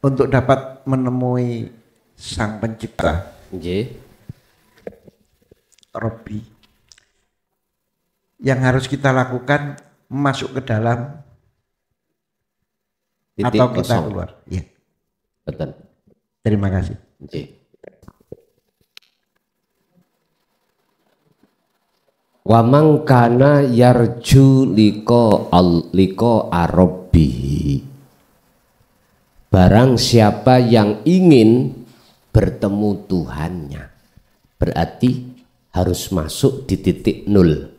untuk dapat menemui Sang Pencipta, Robbi, yang harus kita lakukan masuk ke dalam titik atau kita kosong. keluar. Ya. Betul. Terima kasih. Wa man kana yarju liko arabbihi, barang siapa yang ingin bertemu Tuhannya, berarti harus masuk di titik nol.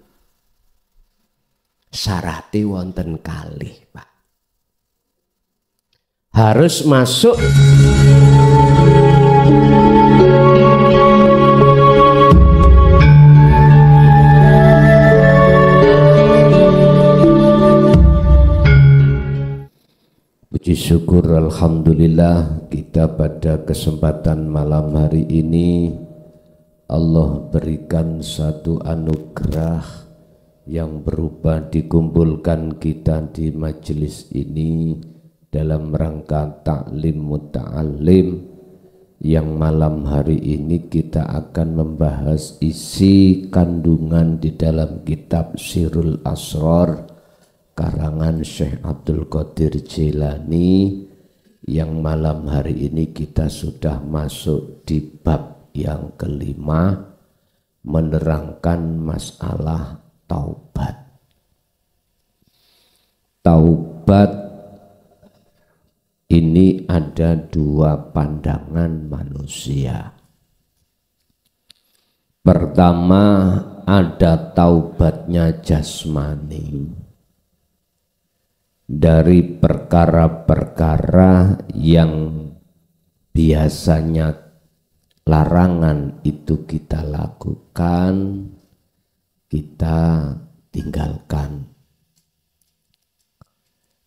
Syaratnya wonten kalih, Pak. Harus masuk puji syukur alhamdulillah, kita pada kesempatan malam hari ini Allah berikan satu anugerah yang berupa dikumpulkan kita di majelis ini dalam rangka taklim muta'alim, yang malam hari ini kita akan membahas isi kandungan di dalam kitab Sirrul Asrar karangan Syekh Abdul Qadir Jilani, yang malam hari ini kita sudah masuk di bab yang kelima, menerangkan masalah taubat. Taubat ini ada dua pandangan manusia. Pertama, ada taubatnya jasmani, dari perkara-perkara yang biasanya larangan itu kita lakukan, kita tinggalkan.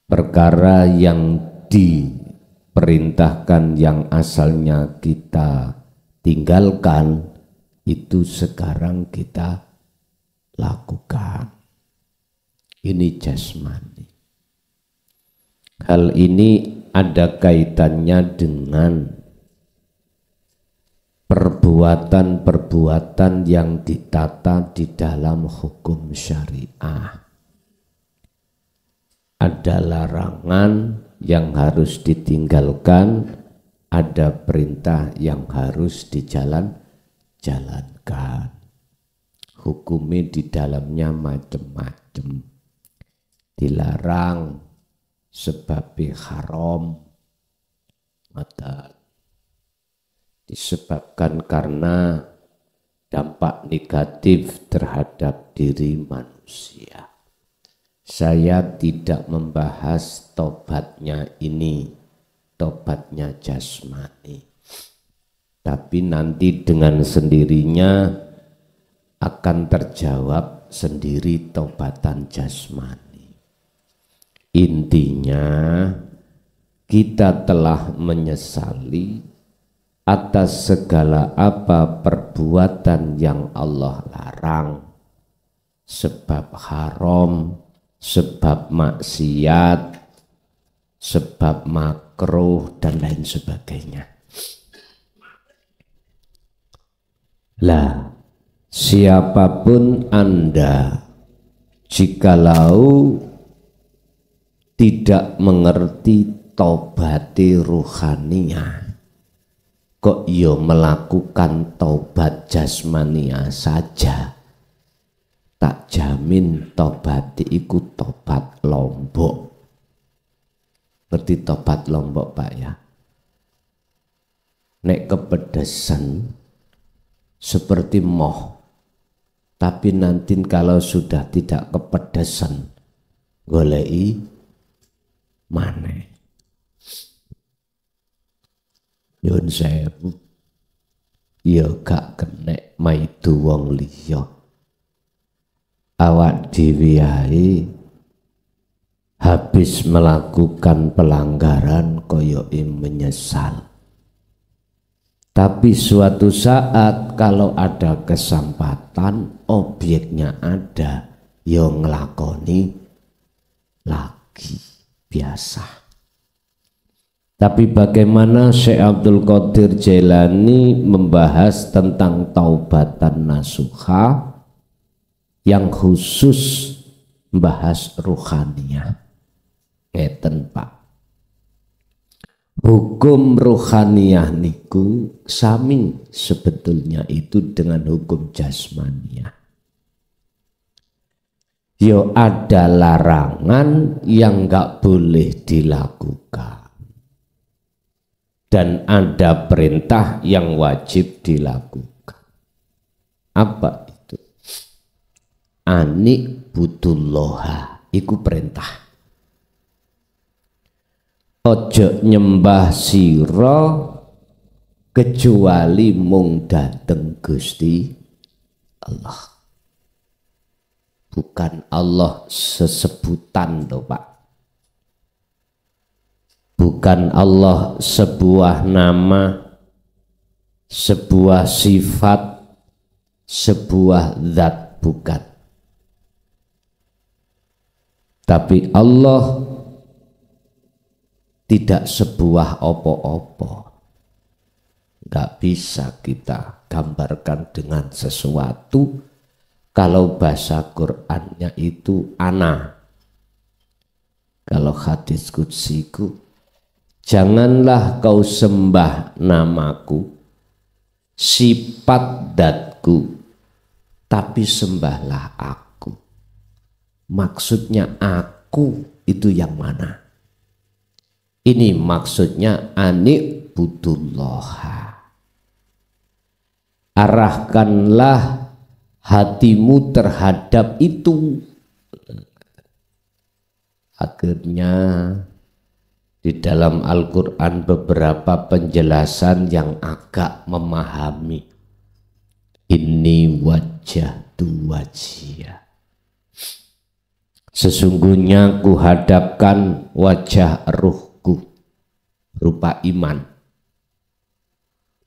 Perkara yang diperintahkan yang asalnya kita tinggalkan, itu sekarang kita lakukan. Ini jasmani. Hal ini ada kaitannya dengan perbuatan-perbuatan yang ditata di dalam hukum syariah. Ada larangan yang harus ditinggalkan, ada perintah yang harus dijalankan. Hukumnya di dalamnya macam-macam. Dilarang sebabnya haram, maka disebabkan karena dampak negatif terhadap diri manusia. Saya tidak membahas tobatnya ini, tobatnya jasmani, tapi nanti dengan sendirinya akan terjawab sendiri tobatan jasmani. Intinya kita telah menyesali atas segala apa perbuatan yang Allah larang, sebab haram, sebab maksiat, sebab makruh dan lain sebagainya. Lah, siapapun Anda jikalau tidak mengerti taubati ruhaniyah, kok yo melakukan taubat jasmania saja, tak jamin tobati iku tobat lombok. Berarti tobat lombok, Pak, ya. Nek kepedesan seperti moh, tapi nanti kalau sudah tidak kepedesan golei maneh. Nyuwun sewu, ya gak kenek maidu wong liya. Awak dhewe ae habis melakukan pelanggaran koyoke menyesal. Tapi suatu saat kalau ada kesempatan, objeknya ada, ya nglakoni lagi. Biasa. Tapi bagaimana Syekh Abdul Qadir Jailani membahas tentang taubatan nasuha yang khusus membahas ruhaniyah. Ngeten Pak. Hukum ruhaniyah niku sami sebetulnya itu dengan hukum jasmaniyah. Yo ada larangan yang nggak boleh dilakukan dan ada perintah yang wajib dilakukan. Apa itu? Anik butullaha iku perintah. Ojo nyembah sira kecuali mung dateng Gusti Allah. Bukan Allah sesebutan loh Pak. Bukan Allah sebuah nama, sebuah sifat, sebuah zat, bukan. Tapi Allah tidak sebuah opo-opo. Gak bisa kita gambarkan dengan sesuatu. Kalau bahasa Qur'annya itu ana. Kalau hadis qudsiku, janganlah kau sembah namaku, sifat datku, tapi sembahlah aku. Maksudnya aku itu yang mana? Ini maksudnya anik butullaha. Arahkanlah hatimu terhadap itu. Akhirnya di dalam Al-Quran beberapa penjelasan yang agak memahami. Ini wajhatu wajhiyah. Sesungguhnya kuhadapkan wajah ruhku berupa iman.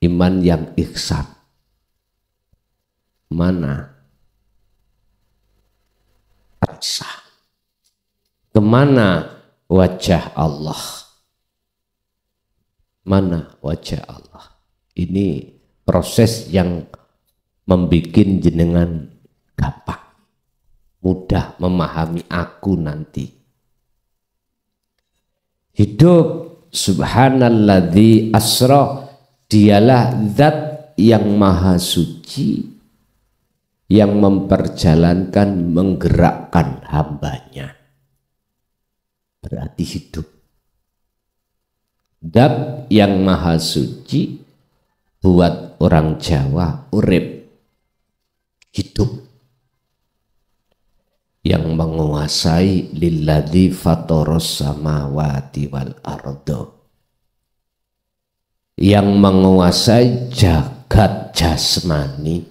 Iman yang ihsan. Mana rasa? Kemana wajah Allah? Mana wajah Allah? Ini proses yang membuat jenengan gampang, mudah memahami aku nanti. Hidup subhanalladzi asra, dialah zat yang maha suci, yang memperjalankan, menggerakkan hambanya. Berarti hidup. Zat yang maha suci buat orang Jawa urip, hidup. Yang menguasai lilladzi fatoros samawati wal ardo, yang menguasai jagat jasmani,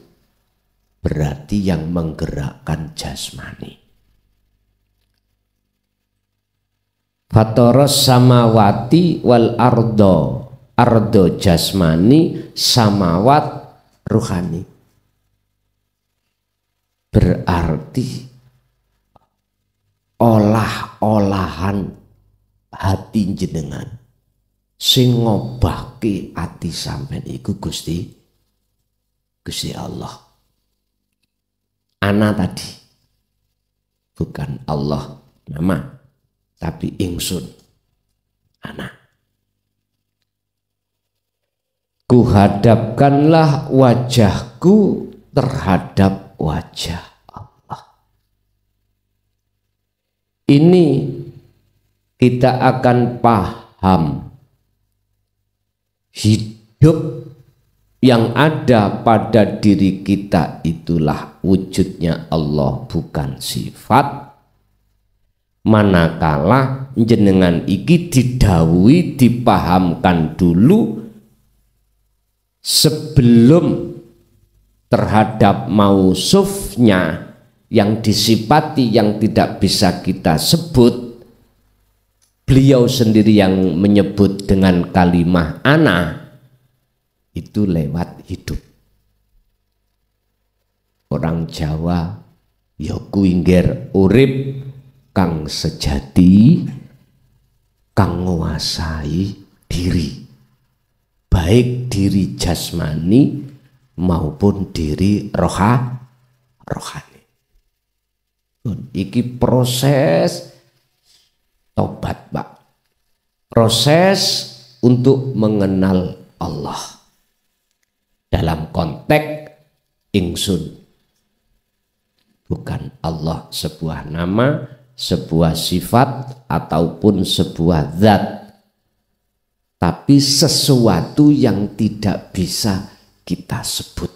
berarti yang menggerakkan jasmani. Fatoros samawati wal ardo, ardo jasmani, samawat ruhani. Berarti olah-olahan hati jenengan sing ngobahke ati sampean iku Gusti Allah. Ana tadi bukan Allah nama, tapi ingsun ana. Kuhadapkanlah wajahku terhadap wajah Allah. Ini kita akan paham hidup yang ada pada diri kita itulah wujudnya Allah, bukan sifat. Manakala jenengan iki didhawuhi, dipahamkan dulu sebelum terhadap mausufnya yang disifati, yang tidak bisa kita sebut. Beliau sendiri yang menyebut dengan kalimah ana. Itu lewat hidup. Orang Jawa ya kuingger urip kang sejati, kang nguasai diri, baik diri jasmani maupun diri rohani. Iki proses tobat, Pak. Proses untuk mengenal Allah. Dalam konteks ingsun. Bukan Allah sebuah nama, sebuah sifat, ataupun sebuah zat. Tapi sesuatu yang tidak bisa kita sebut.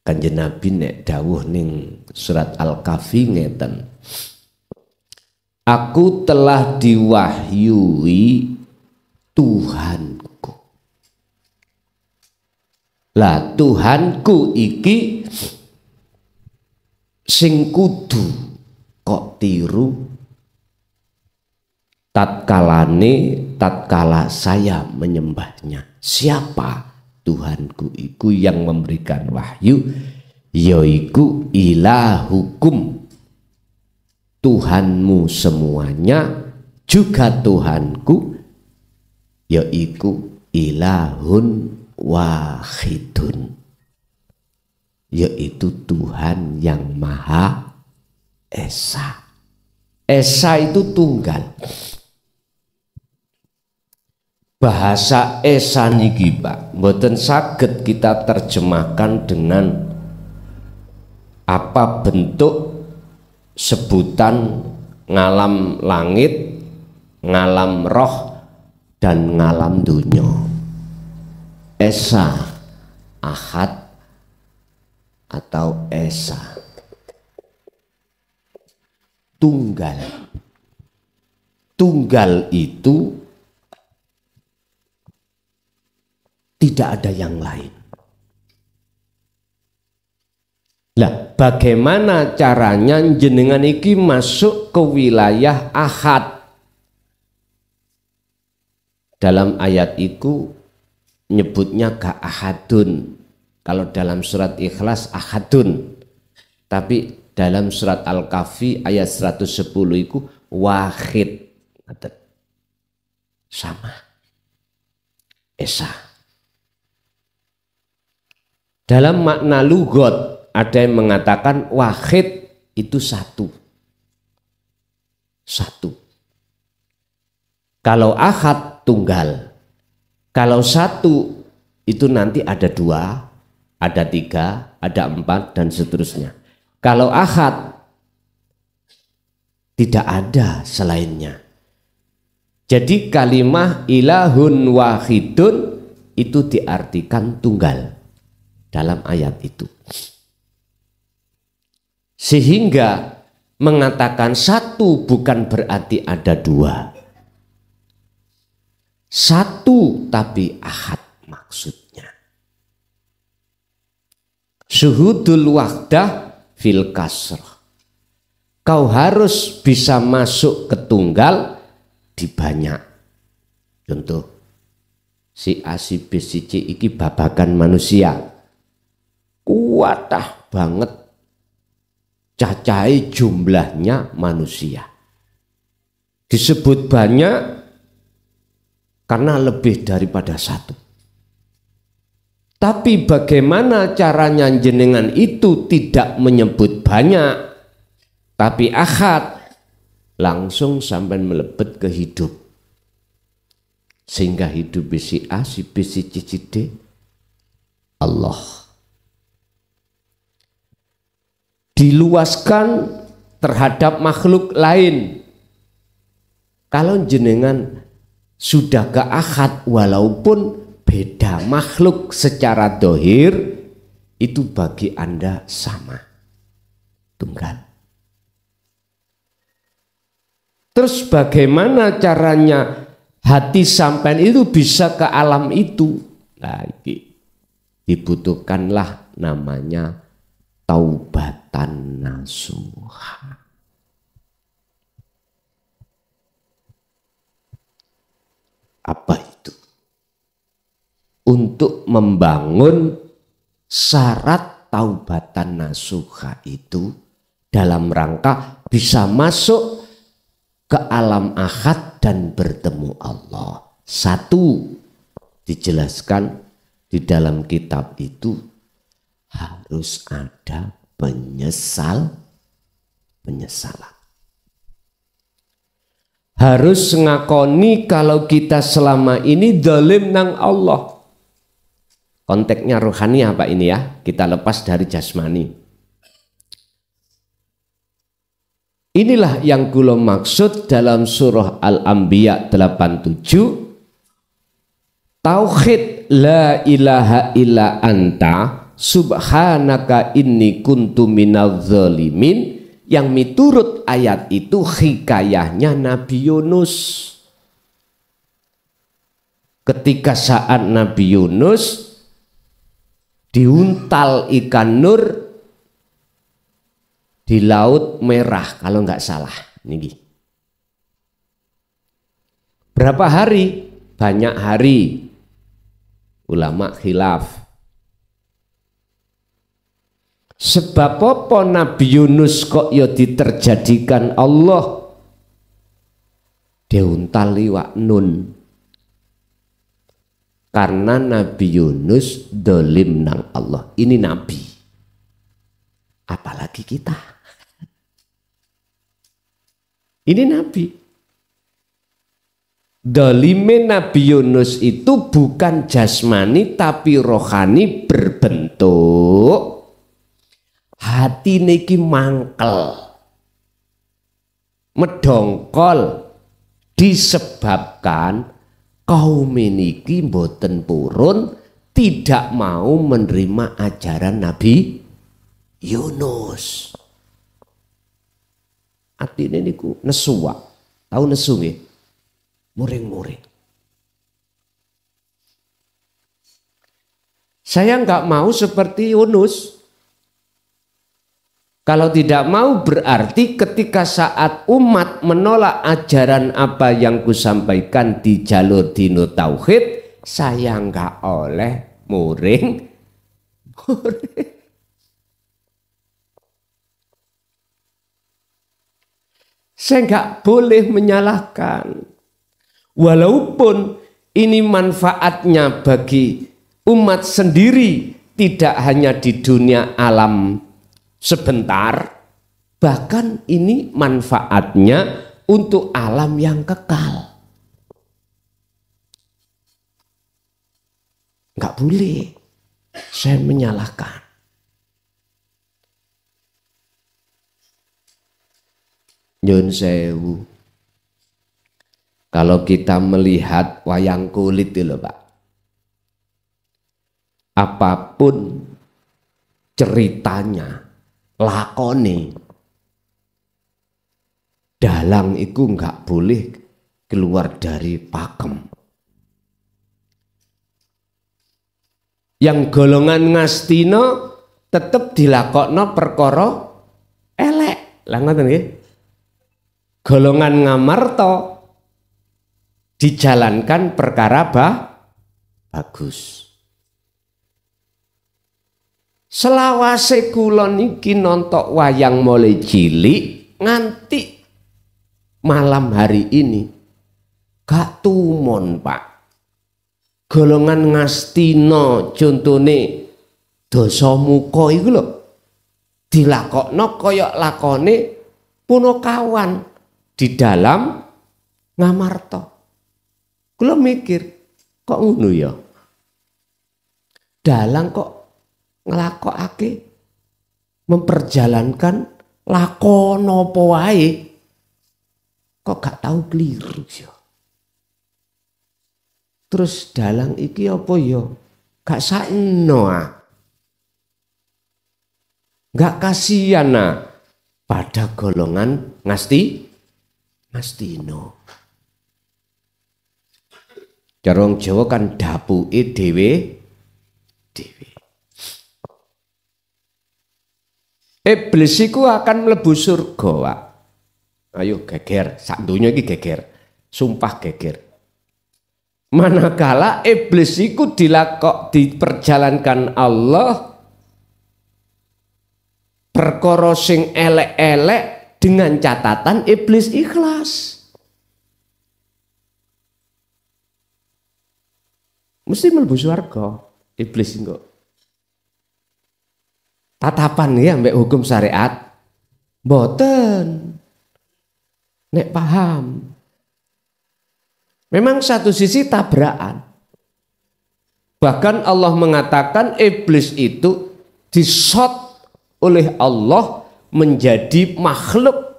Kanjeng Nabi nek dawuh ning surat Al-Kahfi ngeten. Aku telah diwahyui Tuhanku. Lah Tuhanku iki sing kudu kok tiru tatkala saya menyembahnya. Siapa Tuhanku iku yang memberikan wahyu? Yaiku ilahukum, Tuhanmu semuanya, juga Tuhanku, yaiku ilahun wahidun, yaitu Tuhan yang Maha Esa. Esa itu tunggal. Bahasa Esa niki Pak, mboten saged kita terjemahkan dengan apa bentuk sebutan ngalam langit, ngalam roh, dan ngalam dunya. Esa, ahad, atau esa, tunggal. Tunggal itu tidak ada yang lain. Lah, bagaimana caranya jenengan iki masuk ke wilayah ahad? Dalam ayat itu nyebutnya ka ahadun. Kalau dalam surat Ikhlas ahadun. Tapi dalam surat Al-Kahfi ayat 110 itu wahid. Sama. Esa. Dalam makna lugot ada yang mengatakan wahid itu satu. Satu. Kalau ahad tunggal. Kalau satu itu nanti ada dua, ada tiga, ada empat, dan seterusnya. Kalau ahad tidak ada selainnya. Jadi kalimah ilahun wahidun itu diartikan tunggal dalam ayat itu. Sehingga mengatakan satu bukan berarti ada dua. Satu tapi ahad maksudnya. Syuhudul wahdah fil kasrah. Kau harus bisa masuk ke tunggal di banyak. Contoh, si A, si B, si C iki babagan manusia. Kuatah banget cacai jumlahnya manusia. Disebut banyak karena lebih daripada satu. Tapi bagaimana caranya jenengan itu tidak menyebut banyak, tapi ahad, langsung sampai melebet ke hidup. Sehingga hidup si A, si B, si C, si D, Allah. Diluaskan terhadap makhluk lain. Kalau jenengan sudah ke ahad walaupun beda makhluk secara dohir, itu bagi Anda sama, tunggal. Terus bagaimana caranya hati sampean itu bisa ke alam itu? Nah, dibutuhkanlah namanya taubatan nasuha. Apa itu? Untuk membangun syarat taubatan nasuha itu dalam rangka bisa masuk ke alam ahad dan bertemu Allah. Satu, dijelaskan di dalam kitab itu harus ada penyesalan. Harus ngakoni kalau kita selama ini zalim nang Allah. Konteksnya rohani apa ini ya? Kita lepas dari jasmani. Inilah yang kula maksud dalam surah Al-Anbiya 87. Tauhid la ilaha illa anta subhanaka inni kuntu minadz zalimin, yang miturut ayat itu hikayahnya Nabi Yunus. Ketika saat Nabi Yunus diuntal ikan nur di Laut Merah kalau nggak salah. Niki. Berapa hari? Banyak hari. Ulama khilaf. Sebab apa Nabi Yunus kok ya diterjadikan Allah diuntal liwak nun? Karena Nabi Yunus dolim nang Allah. Ini Nabi. Apalagi kita. Ini Nabi. Dolime Nabi Yunus itu bukan jasmani tapi rohani, berbentuk hati niki mangkel, medongkol, disebabkan kaum niki mboten purun, tidak mau menerima ajaran Nabi Yunus. Atine niku nesu, tahu nesu nggih? Muring-muring. Saya nggak mau seperti Yunus. Kalau tidak mau berarti ketika saat umat menolak ajaran apa yang kusampaikan di jalur dino tauhid, saya nggak oleh muring. Saya nggak boleh menyalahkan. Walaupun ini manfaatnya bagi umat sendiri, tidak hanya di dunia alam sebentar, bahkan ini manfaatnya untuk alam yang kekal. Nggak boleh saya menyalahkan. Nyun sewu. Kalau kita melihat wayang kulit itu loh Pak, apapun ceritanya, lakone, dalang itu nggak boleh keluar dari pakem. Yang golongan Ngastina tetap dilakokno perkara elek, lah ngoten nggih. Golongan Ngamarta dijalankan perkara bagus. Selawase kula niki nonton wayang mulai cilik nganti malam hari ini gak tumon Pak. Golongan Ngastina contone Dasamuka iku lho dilakokno kaya lakone Punakawan di dalam Ngamarta. Kula mikir, kok ngono ya? Dalang kok nglakokake memperjalankan lakon apa wae kok gak tahu keliru ya. Terus dalang iki apa ya? Gak sakno ah. Gak kasihan ah pada golongan Ngastina. Jarong Jawa kan dapuke dhewe. Iblis iku akan mlebu surga, Pak. Ayo geger, sak donya iki geger. Sumpah geger. Manakala iblis iku diperjalankan Allah perkara sing elek-elek dengan catatan iblis ikhlas. mesti mlebu swarga. Iblis engko. Tatapan ya mbek hukum syariat mboten. Nek paham. Memang satu sisi tabrakan. Bahkan Allah mengatakan iblis itu disot oleh Allah menjadi makhluk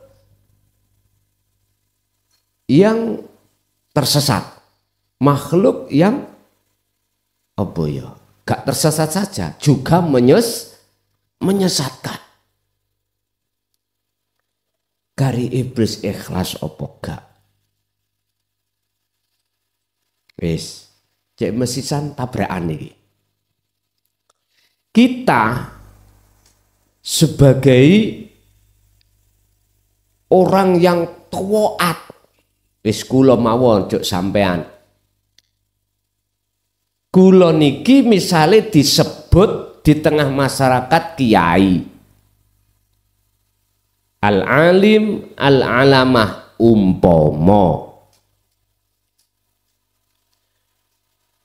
yang tersesat. Makhluk yang apa ya? Gak tersesat saja, juga menyesatkan. Kari iblis ikhlas apa gak? Wis, cek mesisan tabrakan iki. Kita sebagai orang yang taat, wis kula mawon cuk sampean. Kula niki misale disebut di tengah masyarakat kiai. Al-alim, al-alamah umpama.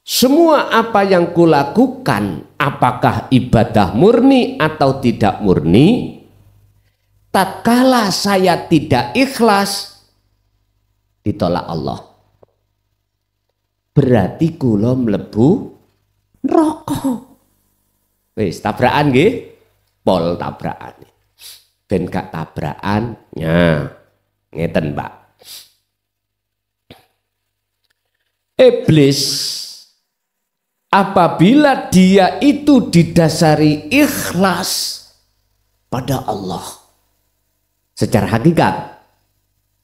Semua apa yang kulakukan, apakah ibadah murni atau tidak murni, tatkala saya tidak ikhlas, ditolak Allah. Berarti kula mlebu neraka. Wis tabrakan nggih, pol tabrakan. Ben gak tabrakan, nya ngeten, Pak. Iblis apabila dia itu didasari ikhlas pada Allah secara hakikat,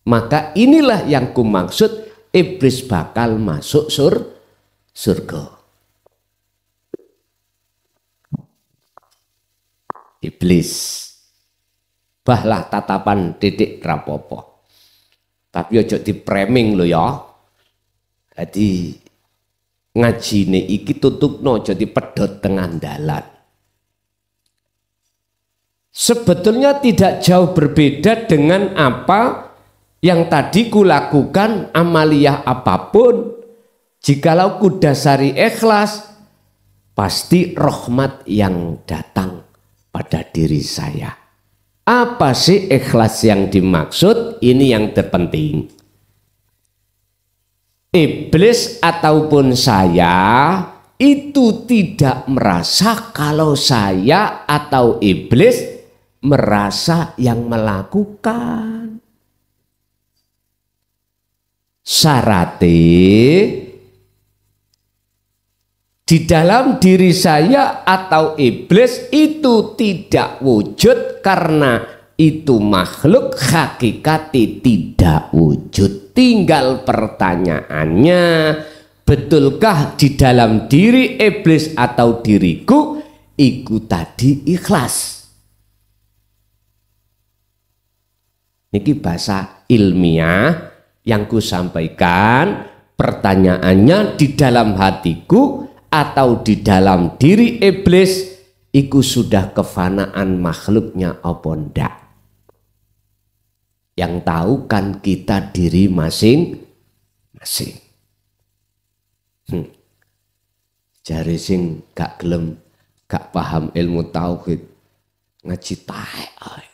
maka inilah yang kumaksud iblis bakal masuk surga. Iblis bahlah tatapan titik rapopo, tapi ojo di framing lo ya. Jadi ngaji ini iki tutupno ojo dipedhot tengah dalan. Sebetulnya tidak jauh berbeda dengan apa yang tadi kulakukan amaliyah apapun. Jikalau kudasari ikhlas, pasti rahmat yang datang pada diri saya. Apa sih ikhlas yang dimaksud? Ini yang terpenting. Iblis ataupun saya itu tidak merasa kalau saya atau iblis merasa yang melakukan. Syaratnya di dalam diri saya atau iblis itu tidak wujud karena itu makhluk hakikatnya tidak wujud. Tinggal pertanyaannya, betulkah di dalam diri iblis atau diriku iku tadi ikhlas? Niki bahasa ilmiah yang ku sampaikan, pertanyaannya di dalam hatiku atau di dalam diri iblis iku sudah kefanaan makhluknya apa ndak? Yang tahu kan kita diri masing-masing. Jare sing gak gelem, gak paham ilmu tauhid, ngaji taek ae.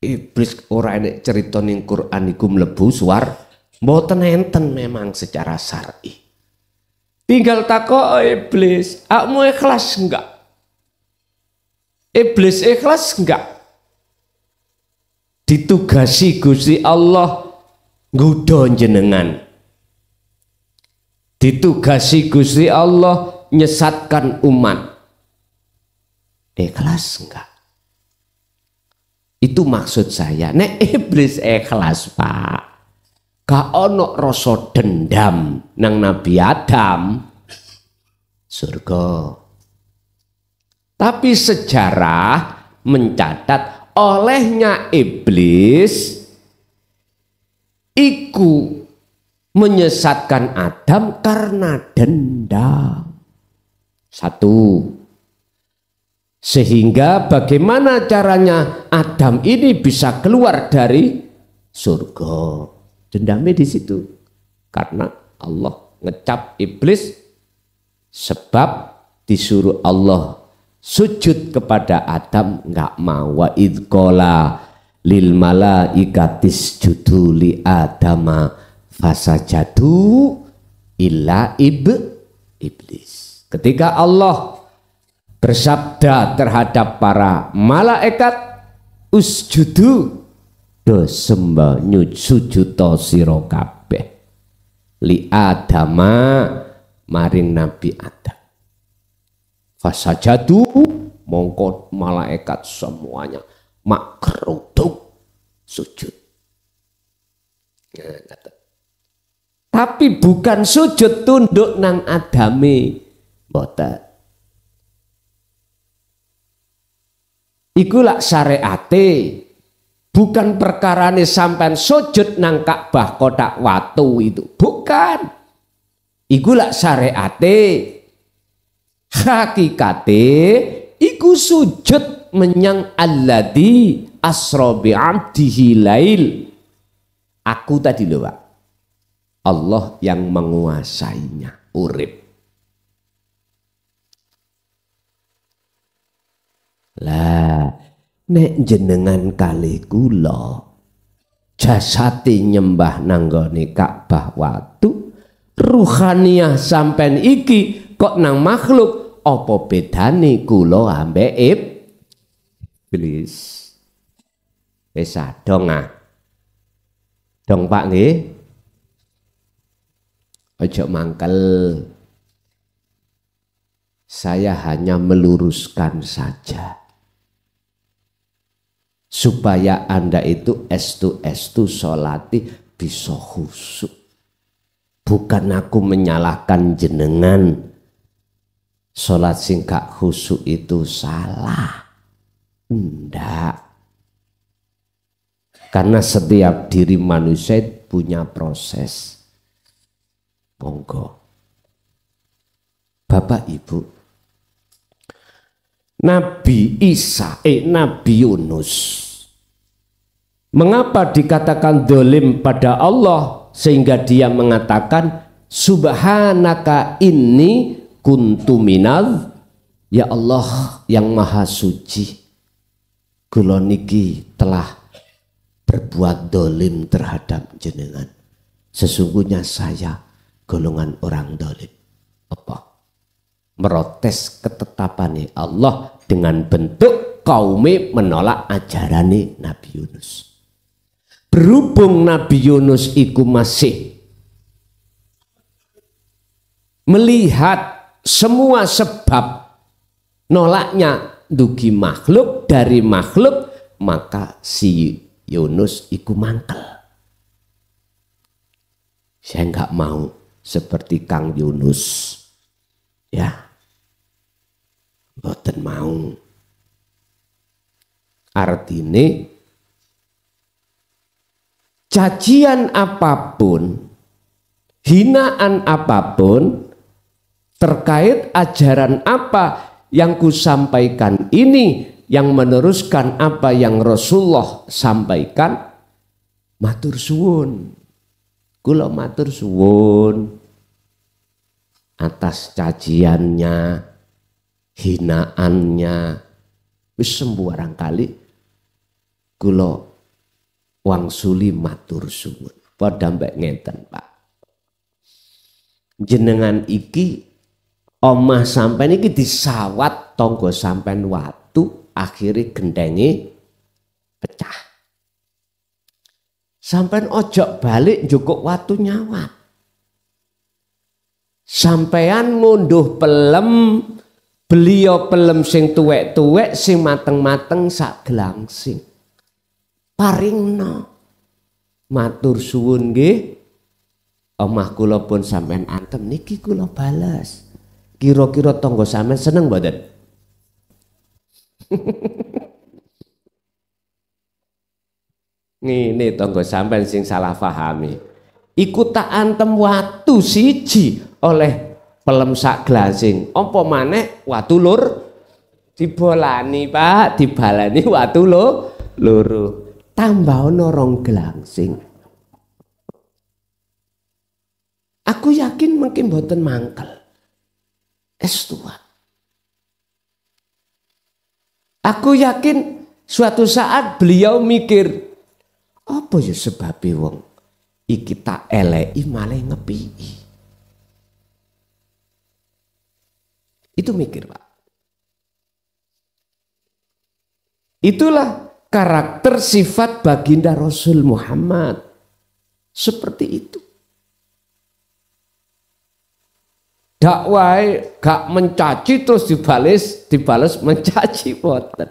Iblis ora enek cerita ning Quran iku mlebu mboten enten memang secara syar'i. Tinggal takok iblis, akmu ikhlas enggak? Iblis ikhlas enggak? Ditugasi Gusti Allah nggodha jenengan. Ditugasi Gusti Allah nyesatkan umat. Ikhlas enggak? Itu maksud saya. Nek iblis ikhlas, Pak, gak ono rasa dendam nang Nabi Adam, surga. Tapi sejarah mencatat olehnya iblis iku menyesatkan Adam karena dendam. Satu. Sehingga bagaimana caranya Adam ini bisa keluar dari surga? Dendamnya di situ. Karena Allah ngecap iblis Sebab disuruh Allah sujud kepada Adam nggak mau. Wa idqala lil malaikatis judu li adama fasajadu illa iblis. Ketika Allah bersabda terhadap para malaikat, usjudu do sembah nyujudo sira kabeh li adama maring Nabi Adam. Fasajadu mongko malaikat semuanya makruduk sujud. Tapi bukan sujud tunduk nang Adame, mboten. Iku lak syariate, bukan perkarane sampean sujud nang Ka'bah kotak watu itu, bukan. Iku lak syariate, hakikate iku sujud menyang alladzi asra bi 'abdihi lail. Aku tadi lho, Pak. Allah yang menguasainya, urip. Lah nek jenengan kali kula jasate nyembah nanggone Ka'bah watu, ruhaniyah sampean iki kok nang makhluk, apa bedane kula ambek iblis? Wis dong ah. Dong Pak nggih. Ojo mangkel. Saya hanya meluruskan saja. Supaya Anda itu estu sholati bisa khusyuk. Bukan aku menyalahkan jenengan. Sholat sing gak khusyuk itu salah. Enggak. Karena setiap diri manusia punya proses. Monggo. Bapak Ibu, Nabi Isa, Nabi Yunus, mengapa dikatakan dolim pada Allah sehingga dia mengatakan subhanaka inni kuntu minadz, ya Allah yang maha suci, kula niki telah berbuat dolim terhadap jenengan. Sesungguhnya saya golongan orang dolim. Apa? Merotes ketetapan Allah dengan bentuk kaumnya menolak ajaran Nabi Yunus. Berhubung Nabi Yunus iku masih melihat semua sebab nolaknya dugi makhluk dari makhluk, maka si Yunus iku mangkel. Saya nggak mau seperti Kang Yunus, ya, mboten mau. Artinya cacian apapun, hinaan apapun terkait ajaran apa yang kusampaikan ini, yang meneruskan apa yang Rasulullah sampaikan, matur suwun. Kula matur suwun atas caciannya, hinaannya, wis sembarang kali kula wangsuli matur suwun. Padha mbek ngeten, Pak. Jenengan iki omah sampean iki disawat tangga sampean watu, akhirnya gendenge pecah. Sampean ojo balik njukuk watu nyawat. Sampean ngunduh pelem, beliau pelem sing tuwek-tuwek, sing mateng-mateng sak gelangsing. Paringno. Matur suwun nggih. Omah kula pun sampean antem niki kula balas. Kira-kira tangga sampean seneng mboten? Ngene tangga sampean sing salah pahami. Iku tak antem watu siji oleh pelem sak glasing. Apa maneh watu lur dibolani, Pak, dibalani watu loro. Tambah ana rong glangsing. Aku yakin mungkin mboten mangkel. S2. Aku yakin suatu saat beliau mikir, apa ya sebabnya wong iki tak eleki malah ngepiki. Itu mikir, Pak. Itulah karakter sifat baginda Rasul Muhammad. Seperti itu. Dakwah gak mencaci terus dibalas mencaci, boten.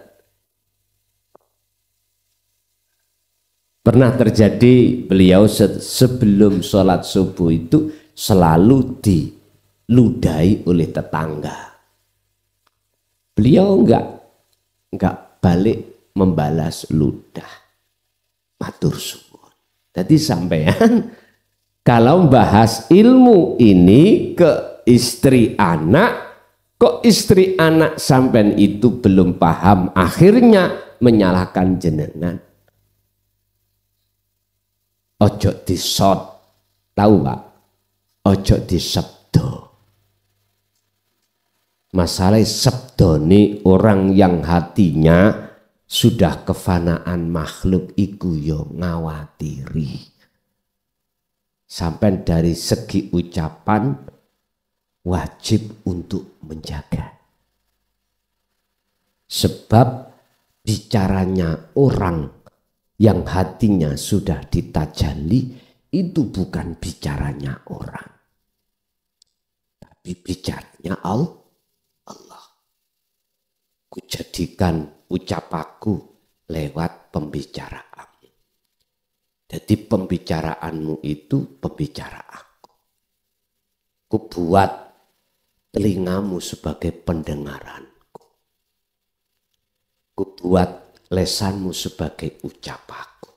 Pernah terjadi beliau sebelum sholat subuh itu selalu diludahi oleh tetangga. Beliau enggak balik membalas ludah. Matur suwun. Jadi sampean kalau bahas ilmu ini ke istri anak, kok istri anak sampean itu belum paham, akhirnya menyalahkan jenengan. Ojo disot, tahu Pak? Ojo disebdo. Masalah sabdo ini orang yang hatinya sudah kefanaan makhluk iku yo ngawatiri. Sampai dari segi ucapan wajib untuk menjaga. Sebab bicaranya orang yang hatinya sudah ditajalli itu bukan bicaranya orang. Tapi bicaranya Allah. Kujadikan ucapaku lewat pembicaraanmu. Jadi pembicaraanmu itu pembicara aku. Kubuat telingamu sebagai pendengaranku. Kubuat lesanmu sebagai ucapaku.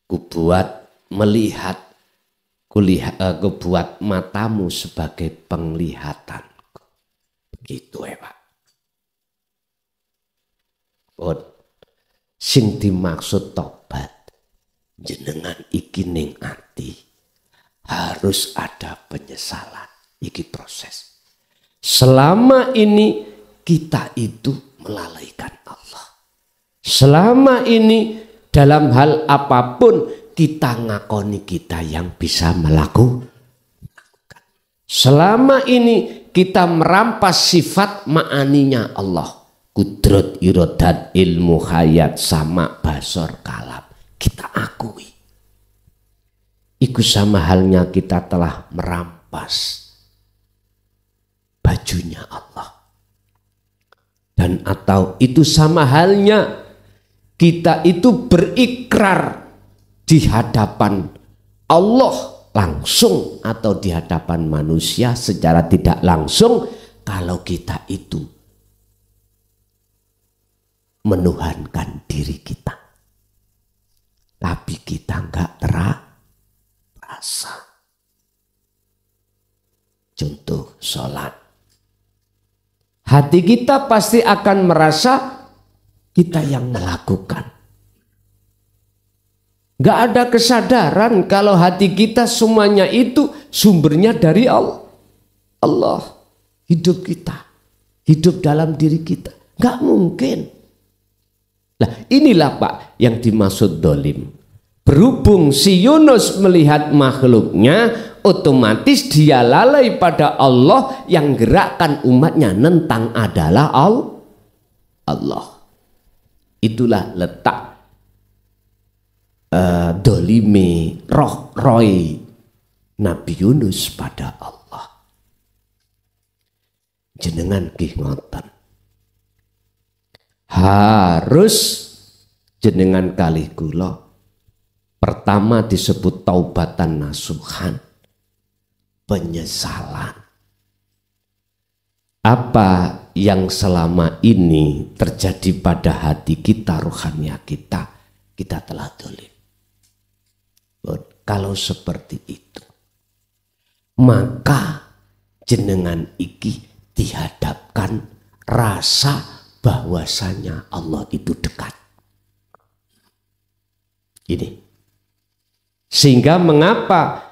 Kubuat melihat, kubuat matamu sebagai penglihatanku. Begitu ya Pak. Sing dimaksud tobat jenengan iki ning ati harus ada penyesalan. Iki proses. Selama ini kita itu melalaikan Allah. Selama ini dalam hal apapun kita ngakoni kita yang bisa melakukan. Selama ini kita merampas sifat ma'aninya Allah. Kudrat, irodat, ilmu, hayat, sama, basor, kalam. Kita akui. Itu sama halnya kita telah merampas bajunya Allah. Dan atau itu sama halnya kita itu berikrar di hadapan Allah langsung atau di hadapan manusia secara tidak langsung kalau kita itu menuhankan diri kita. Tapi kita enggak terasa. Contoh sholat. Hati kita pasti akan merasa kita yang melakukan. Enggak ada kesadaran kalau hati kita semuanya itu sumbernya dari Allah. Allah. Hidup kita. Hidup dalam diri kita. Enggak mungkin. Nah inilah Pak yang dimaksud dolim. Berhubung si Yunus melihat makhluknya, otomatis dia lalai pada Allah yang gerakkan umatnya nentang adalah Allah. Itulah letak dolime roy Nabi Yunus pada Allah. Jenengan nggih ngoten. Harus jenengan kalih kula pertama disebut taubatan nasuhan, penyesalan. Apa yang selama ini terjadi pada hati kita, rohania kita, kita telah dolim. Kalau seperti itu, maka jenengan iki dihadapkan rasa bahwasanya Allah itu dekat. Ini. Sehingga mengapa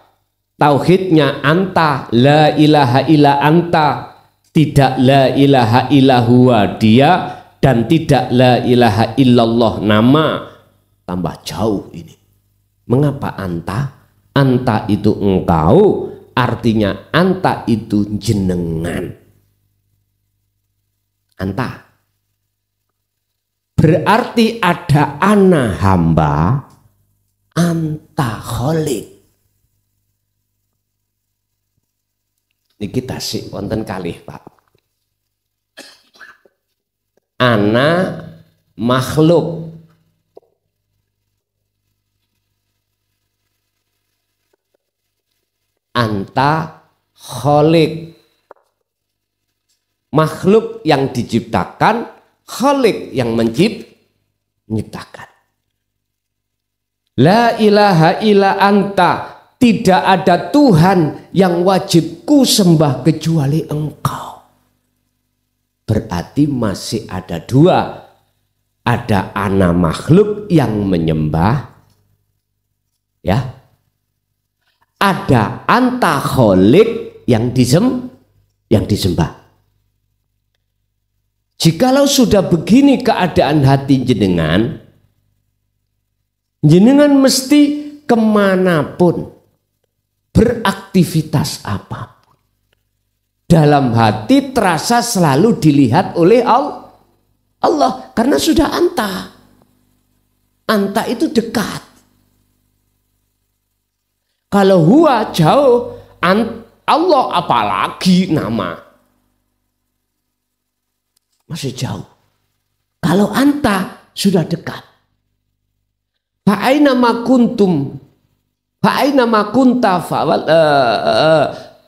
tauhidnya anta, la ilaha illa anta, tidak la ilaha illallah dia dan tidak la ilaha illallah nama, tambah jauh ini. Mengapa anta? Anta itu engkau, artinya anta itu jenengan. Anta. Berarti ada ana hamba, anta kholik. Ini kita sih wonten kalih Pak. Ana makhluk. Anta kholik. Makhluk yang diciptakan, kholik yang menciptakan. La ilaha illa anta. Tidak ada Tuhan yang wajib ku sembah kecuali engkau. Berarti masih ada dua. Ada ana makhluk yang menyembah. Ya. Ada anta kholik yang disembah. Jikalau sudah begini keadaan hati jenengan, jenengan mesti kemanapun, beraktivitas apapun, dalam hati terasa selalu dilihat oleh Allah, karena sudah anta. Anta itu dekat. Kalau huwa jauh, Allah apalagi nama. Masih jauh. Kalau anta sudah dekat. Fa'aina ma kuntum, fa'aina ma kunta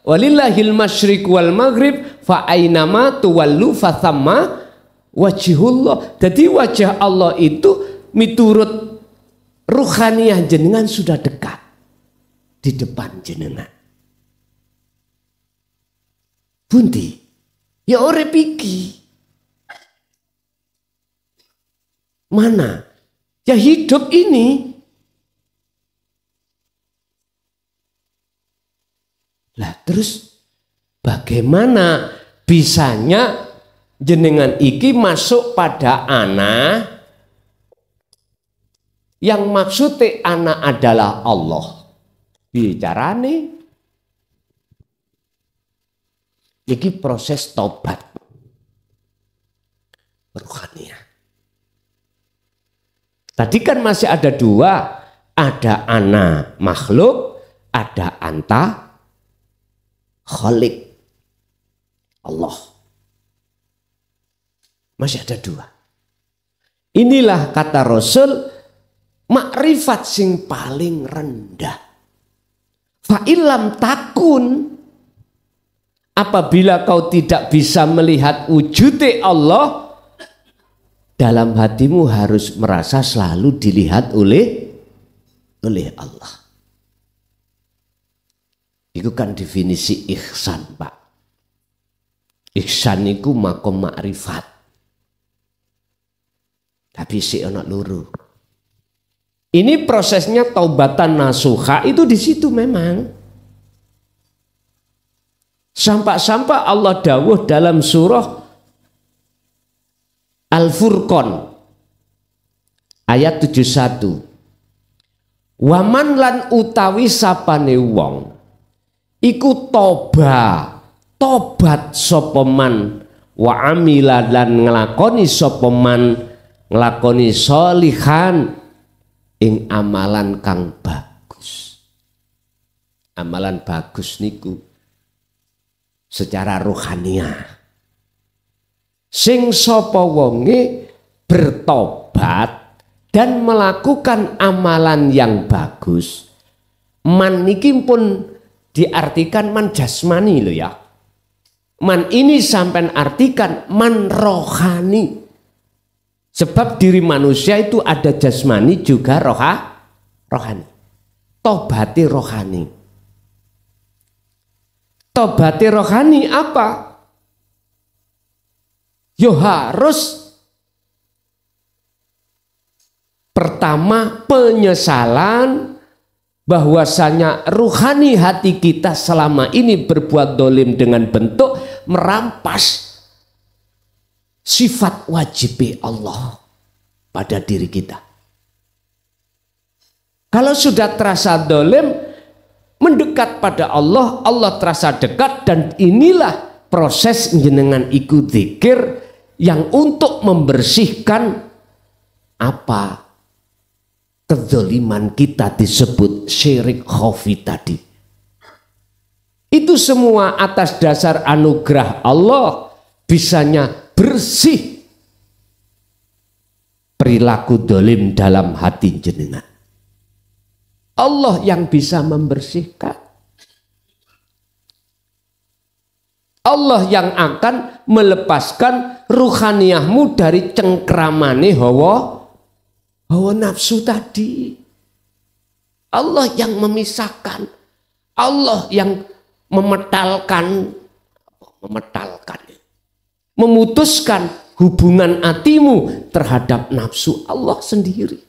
walillahil masyriq wal maghrib, fa'aina ma tuwallu fathamma wajhullah. Jadi wajah Allah itu miturut ruhaniyah jenengan sudah dekat di depan jenengan. Bunti, ya urip iki. Mana? Ya hidup ini. Lah terus bagaimana bisanya jenengan iki masuk pada ana yang maksudnya ana adalah Allah? Bicarane iki proses tobat rohaniah. Tadi kan masih ada dua, ada ana makhluk, ada anta kholik Allah. Masih ada dua. Inilah kata Rasul, makrifat sing paling rendah. Fa'ilam takun, apabila kau tidak bisa melihat wujud Allah, dalam hatimu harus merasa selalu dilihat oleh Allah. Itu kan definisi ihsan, Pak. Ihsan itu makom makrifat. Tapi si anak luru. Ini prosesnya taubatan nasuha itu di situ memang. Sampai Allah dawuh dalam surah Al-Furqan ayat 71. Waman lan utawi sapane wong iku tobat sapa man wa amila lan nglakoni sapa man nglakoni sholihan ing amalan kang bagus. Amalan bagus niku secara rohaniah. Sing sapa wonge bertobat dan melakukan amalan yang bagus. Man niki pun diartikan man jasmani loh ya. Man ini sampai artikan man rohani. Sebab diri manusia itu ada jasmani juga rohani. Tobati rohani. Tobati rohani apa? Yo harus pertama penyesalan bahwasanya ruhani hati kita selama ini berbuat dolim dengan bentuk merampas sifat wajib Allah pada diri kita. Kalau sudah terasa dolim, mendekat pada Allah, Allah terasa dekat, dan inilah proses jenengan ikut zikir yang untuk membersihkan apa kezaliman kita disebut syirik khafi tadi. Itu semua atas dasar anugerah Allah bisanya bersih perilaku dolim dalam hati jenengan. Allah yang bisa membersihkan. Allah yang akan melepaskan ruhaniyahmu dari cengkramane hawa nafsu tadi. Allah yang memisahkan. Allah yang memutuskan hubungan hatimu terhadap nafsu Allah sendiri.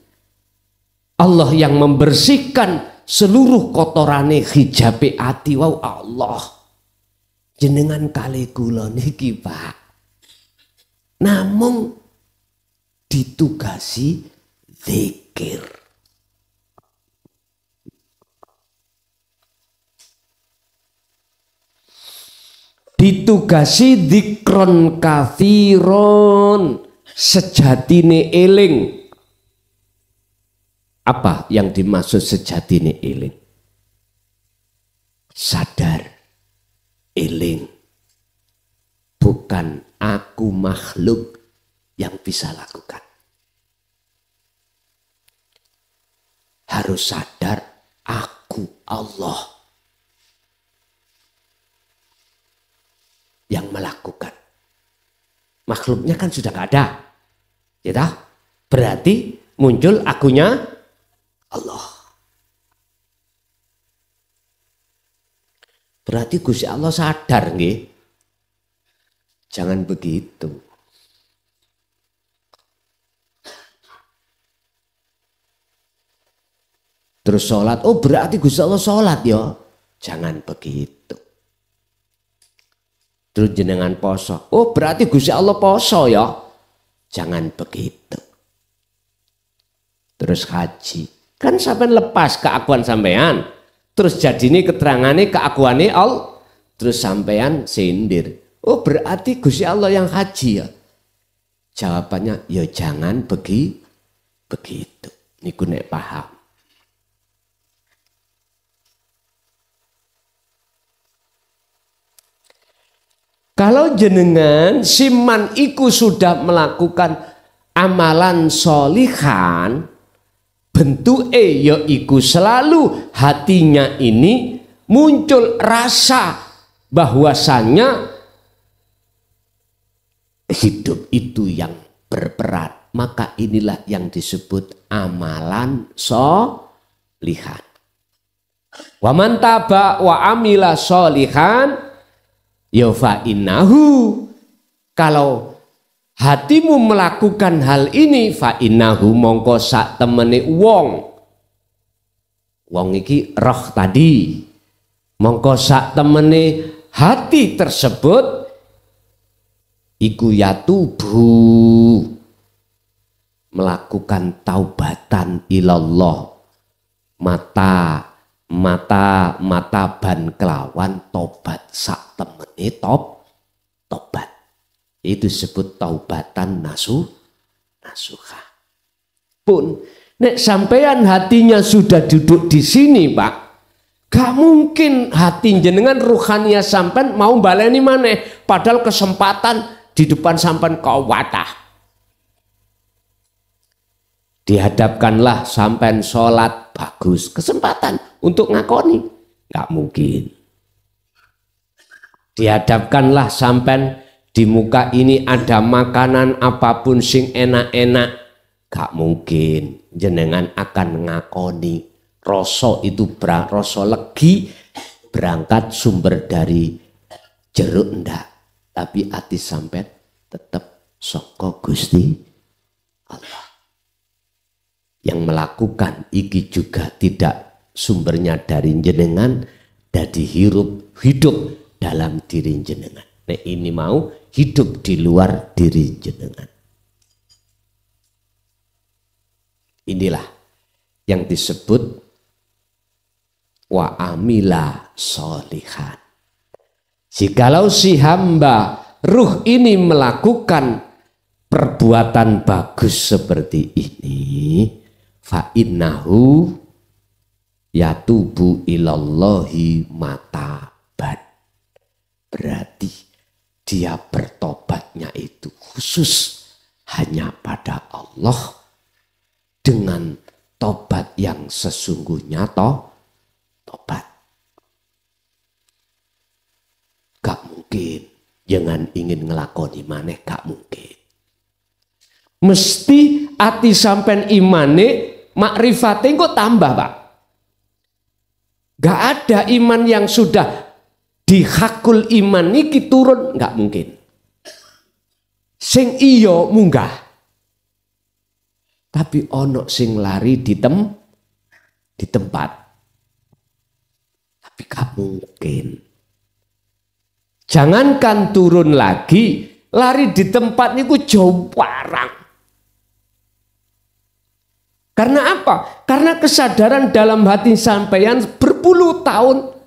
Allah yang membersihkan seluruh kotorane hijabe ati. Wow, Allah jenengan kali kula niki Pak namung ditugasi zikir. Ditugasi dzikron katsiron, sejatine eling. Apa yang dimaksud sejatine eling? Sadar, eling. Bukan aku makhluk yang bisa lakukan. Harus sadar, aku Allah yang melakukan. Makhluknya kan sudah gak ada. Ya, berarti muncul akunya Allah. Berarti Gusti Allah sadar nggih. Jangan begitu. Terus sholat, oh berarti Gusti Allah sholat ya. Jangan begitu. Terus jenengan poso, oh berarti Gusti Allah poso ya. Jangan begitu. Terus haji, kan sampean lepas keakuan sampean. Terus jadine keterangane keakuane Allah. Terus sampean sindir. Oh berarti Gusti Allah yang haji ya. Jawabannya ya jangan begitu. Niku nek paham. Kalau jenengan siman iku sudah melakukan amalan solihan, bentuke ya iku selalu hatinya ini muncul rasa bahwasanya hidup itu yang berperan. Maka inilah yang disebut amalan solihan. Wa man taba wa amila solihan ya fa innahu, kalau hatimu melakukan hal ini fa innahu mongko sak temene wong iki roh tadi, mongko sak temene hati tersebut iku yatubu, melakukan taubatan ilallah, mata ban kelawan tobat sak temene tobat. Itu disebut taubatan nasuha. Pun nek sampean hatinya sudah duduk di sini, Pak, gak mungkin hati jenengan ruhaniyah sampean mau baleni maneh, padahal kesempatan di depan sampean kau wadah. Dihadapkanlah sampean sholat, bagus, kesempatan untuk ngakoni, gak mungkin. Dihadapkanlah sampean di muka ini ada makanan apapun sing enak-enak, gak mungkin jenengan akan ngakoni. Rasa itu rasa legi berangkat sumber dari jeruk ndak, tapi hati sampean tetap saka Gusti Allah. Yang melakukan iki juga tidak sumbernya dari jenengan, dari hidup dalam diri jenengan. Nek ini mau hidup di luar diri jenengan. Inilah yang disebut wa amila sholihan. Jikalau si hamba ruh ini melakukan perbuatan bagus seperti ini, fa innahu yatubu ilallahi mataban. Berarti dia bertobatnya itu khusus hanya pada Allah dengan tobat yang sesungguhnya tobat. Gak mungkin jangan ingin ngelakoni maneh, gak mungkin. Mesti ati sampean imane makrifate kok tambah, Pak. Gak ada iman yang sudah di hakul iman niki turun, gak mungkin. Sing iyo munggah. Tapi ono sing lari di tempat. Tapi gak mungkin. Jangankan turun lagi, lari di tempat niku jauh parang. Karena apa? Karena kesadaran dalam hati sampeyan berpuluh tahun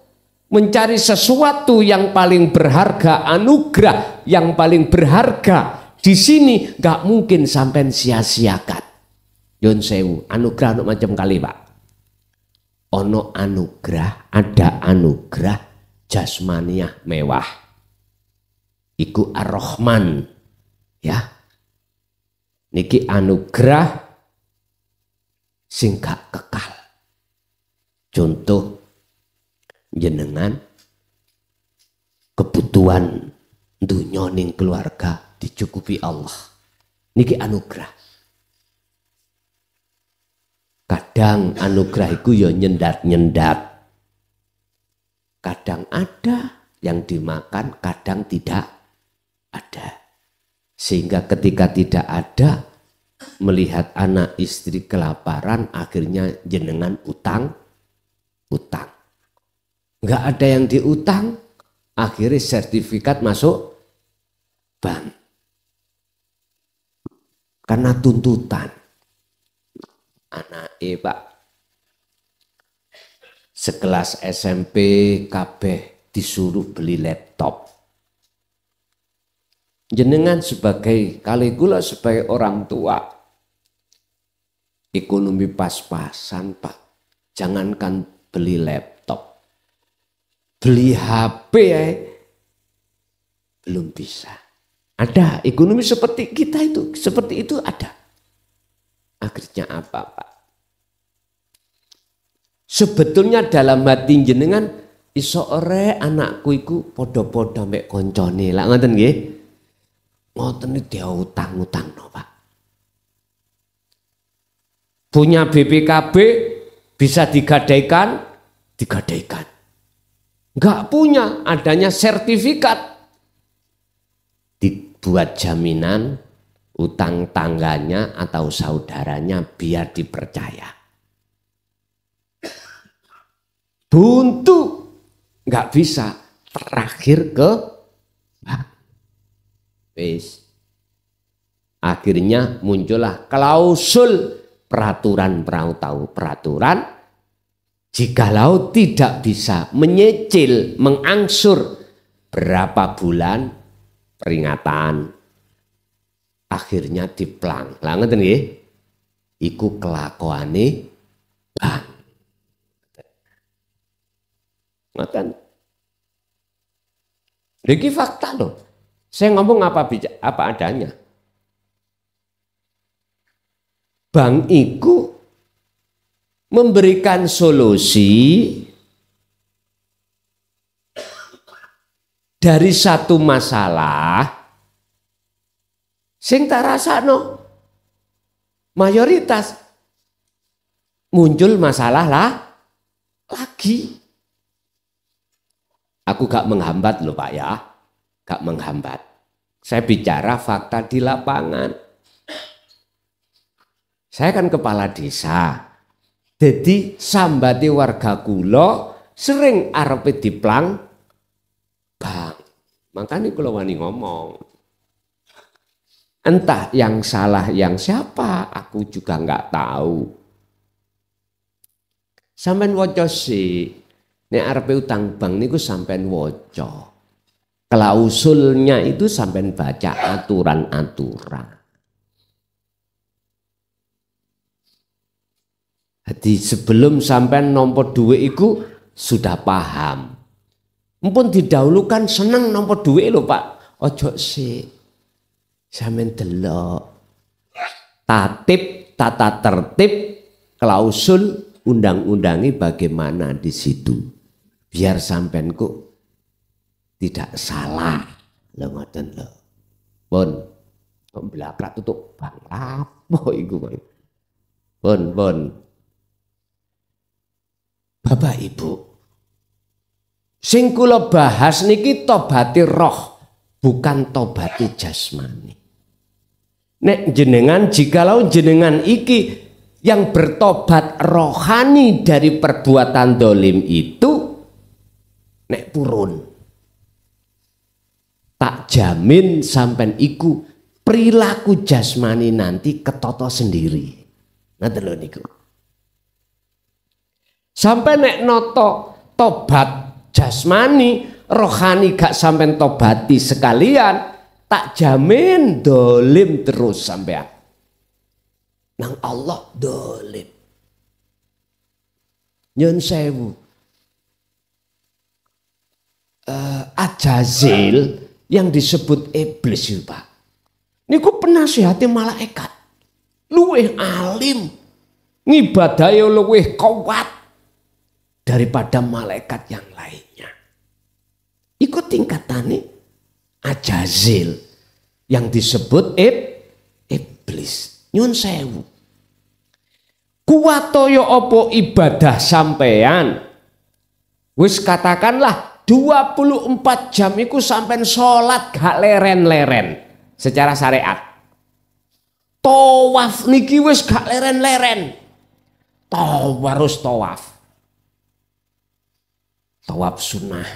mencari sesuatu yang paling berharga, anugerah yang paling berharga. Di sini gak mungkin sampeyan sia-siakan. Yun sewu, anugerah untuk macam kali, Pak. Ono anugerah, ada anugerah jasmaniah mewah. Iku ar-Rahman, ya. Niki anugerah sing gak kekal. Contoh jenengan kebutuhan dunya ning keluarga dicukupi Allah. Niki anugerah. Kadang anugerah iku ya nyendat-nyendat. Kadang ada yang dimakan, kadang tidak ada. Sehingga ketika tidak ada, melihat anak istri kelaparan, akhirnya jenengan utang. Nggak ada yang diutang, akhirnya sertifikat masuk bank. Karena tuntutan. Anak Pak, sekelas SMP kabeh disuruh beli laptop. Jenengan sebagai Kaligula sebagai orang tua, ekonomi pas-pasan, Pak. Jangankan beli laptop, beli HP ya, belum bisa. Ada ekonomi seperti kita itu, seperti itu ada. Akhirnya apa, Pak? Sebetulnya dalam hati jenengan iso ore anakku iku podo-podo mek koncone. Lah ngoten nggih. Ngoten iki dia utang-utangno, Pak. Punya BPKB bisa digadaikan. Enggak punya, adanya sertifikat. Dibuat jaminan utang tangganya atau saudaranya biar dipercaya. Buntu, nggak bisa, terakhir ke wis. Akhirnya muncullah klausul peraturan jikalau tidak bisa menyicil, mengangsur berapa bulan peringatan, akhirnya diplang. Lah ngoten nggih. Iku kelakuane bank. Ngoten. Iki fakta loh. Saya ngomong apa adanya. Bank iku memberikan solusi dari satu masalah sing tak rasakno mayoritas muncul masalah lagi. Aku gak menghambat loh Pak ya, gak menghambat. Saya bicara fakta di lapangan. Saya kan kepala desa. Jadi sambati warga kula sering arepe diplang bang. Makanya kalau wani ngomong, entah yang salah yang siapa, aku juga nggak tahu. Sampeyan waca sih, nek arepe utang bank niku sampeyan waca. Klausulnya itu sampeyan baca aturan-aturan. Jadi sebelum sampeyan nampa dhuwit iku sudah paham. Mumpun didahulukan seneng nampa dhuwit lho Pak. Ojo sik. Sampeyan delok. Tatip, tata tertib, klausul undang-undangi bagaimana di situ. Biar sampeyan kok tidak salah. Lho ngoten lho. Pun kok blakrak tutup bang apa iku Bang. Pun. Bapak Ibu, sing kula bahas niki tobati roh, bukan tobati jasmani. Nek jenengan, jikalau jenengan iki yang bertobat rohani dari perbuatan dolim itu, nek purun, tak jamin sampean iku perilaku jasmani nanti ketoto sendiri. Nanti lho niku. Sampai nek noto tobat jasmani, rohani gak sampai tobati sekalian, tak jamin dolim terus sampean. Nang Allah dolim. Nyun sewu. Ajazil yang disebut iblis itu Pak. Niku penasihati malaikat. Luwih alim. Ngibadahi luwih kuat daripada malaikat yang lainnya. Ikut tingkatane Ajazil yang disebut iblis. Nyun sewu. Kuwatoyo opo ibadah sampean. Wis katakanlah 24 jam iku sampean sholat gak leren-leren secara syariat. Tawaf niki wis gak leren-leren. Harus tawaf. Tawaf sunnah.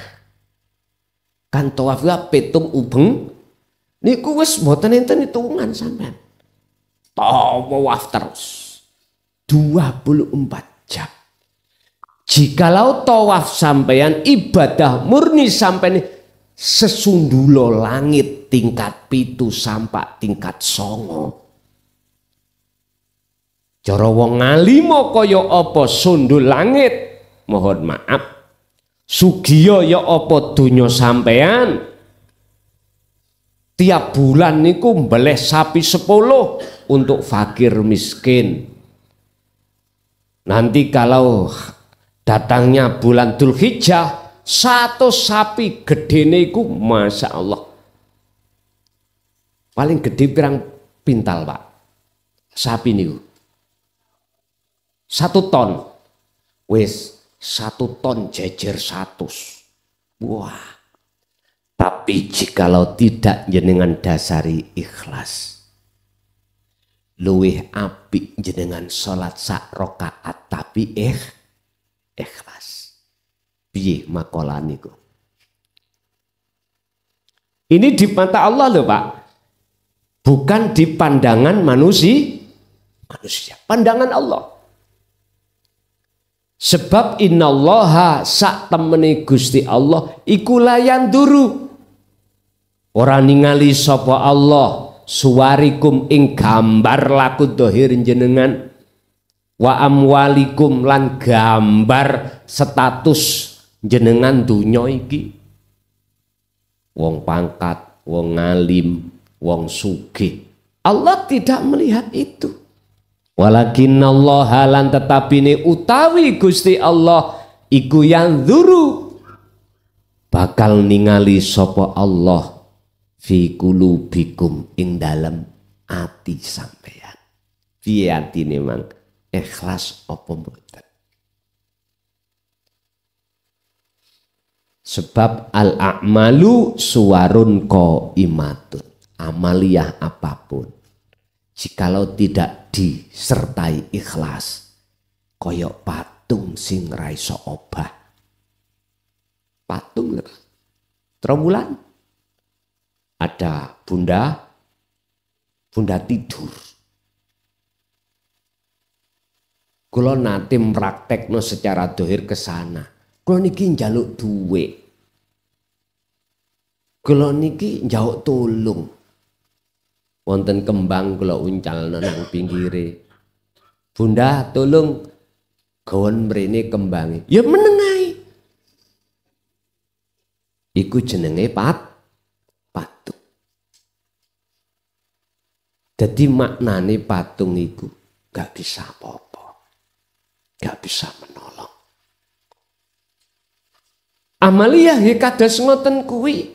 Kan tawaf ya petung ubeng. Niku wis mboten enten hitungan sampean. Tawaf terus 24 jam. Jikalau tawaf sampean ibadah murni sampean sesundulo langit tingkat pitu sampai tingkat songo. Cara wong ngalimo kaya apa sundul langit, mohon maaf. Sugiya ya apa donya sampean. Tiap bulan niku mbeleh sapi 10 untuk fakir miskin. Nanti kalau datangnya bulan Dzulhijjah, 1 sapi gedene iku Masya Allah. Paling gede pirang pintal Pak. Sapi niku. 1 ton. Wis 1 ton jejer 100. Wah. Tapi jikalau tidak jenengan dasari ikhlas, luwih apik jenengan salat sak rakaat tapi ikhlas. Piye makalah niku? Ini di mata Allah loh Pak. Bukan di pandangan manusia. Pandangan Allah. Sebab innallaha sak temene Gusti Allah iku layan duru. Ora ningali sapa Allah suwarikum ing gambar laku dohir jenengan wa amwalikum lan gambar status jenengan dunya iki. Wong pangkat, wong ngalim, wong sugih. Allah tidak melihat itu. Walakinnallaha lan tetapine utawi Gusti Allah iku yang dzuru bakal ningali sapa Allah fi qulubikum ing dalem ati sampeyan. Piye atine mang ikhlas apa mboten? Sebab al-a'malu suwarun qaimatun. Amaliyah apapun jikalau tidak disertai ikhlas koyok patung sing ra iso obah. Patung lho. Trombulan ada bunda tidur. Kula nate praktekno secara dohir ke sana. Kula niki njaluk duit. Kula niki njaluk tolong. Wonten kembang kula uncalno nang pinggire. Bunda tolong gawon mrene kembange. Ya meneng ae. Iku jenenge patung. Jadi maknane patung iku gak bisa apa-apa. Gak bisa menolong. Amaliyah ya kados ngoten kuwi.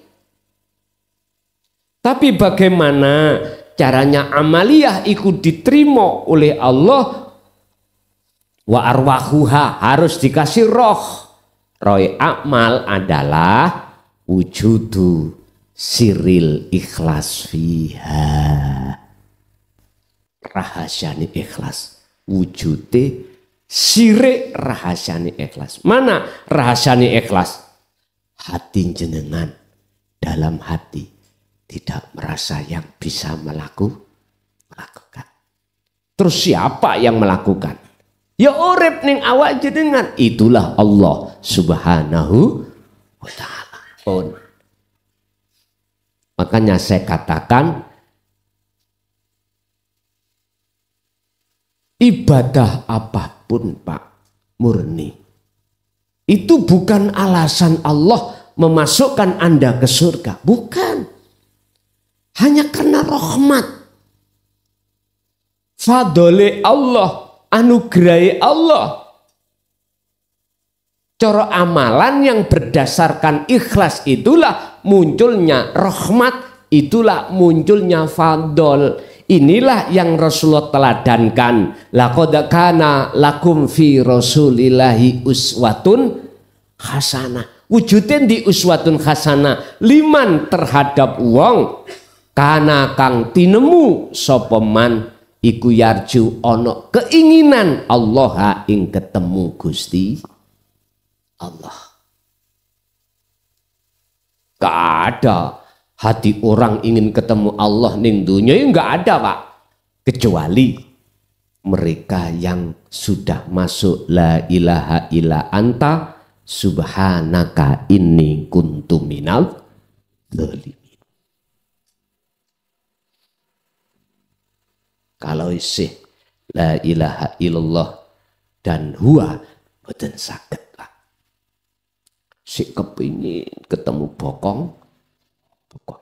Tapi bagaimana caranya amaliyah iku diterima oleh Allah? Wa arwahuha harus dikasih roh. Roh amal adalah wujudu siril ikhlas fiha. Rahasiane ikhlas. Wujude sirik rahasiane ikhlas. Mana rahasiane ikhlas? Hati jenengan dalam hati tidak merasa yang bisa melakukan. Terus siapa yang melakukan? Ya urip ning awak jenengan. Itulah Allah Subhanahu wa ta'ala. Makanya saya katakan ibadah apapun Pak murni itu bukan alasan Allah memasukkan Anda ke surga. Bukan. Hanya karena rahmat. Fadole Allah, anugerai Allah. Cara amalan yang berdasarkan ikhlas itulah munculnya rahmat, itulah munculnya fadol. Inilah yang Rasulullah teladankan. Laqad kana lakum fi Rasulillahi uswatun hasanah. Wujudin di uswatun hasanah liman terhadap wong kana kang tinemu sapa man iku yarju ana keinginan Allah ing ketemu Gusti Allah. Gak ada hati orang ingin ketemu Allah ning dunia, enggak ada Pak. Kecuali mereka yang sudah masuk la ilaha illa anta subhanaka inni kuntu minal dzalimin. Kalau isih la ilaha illallah dan huwa boten saged Pak. Si kepingin ketemu bokong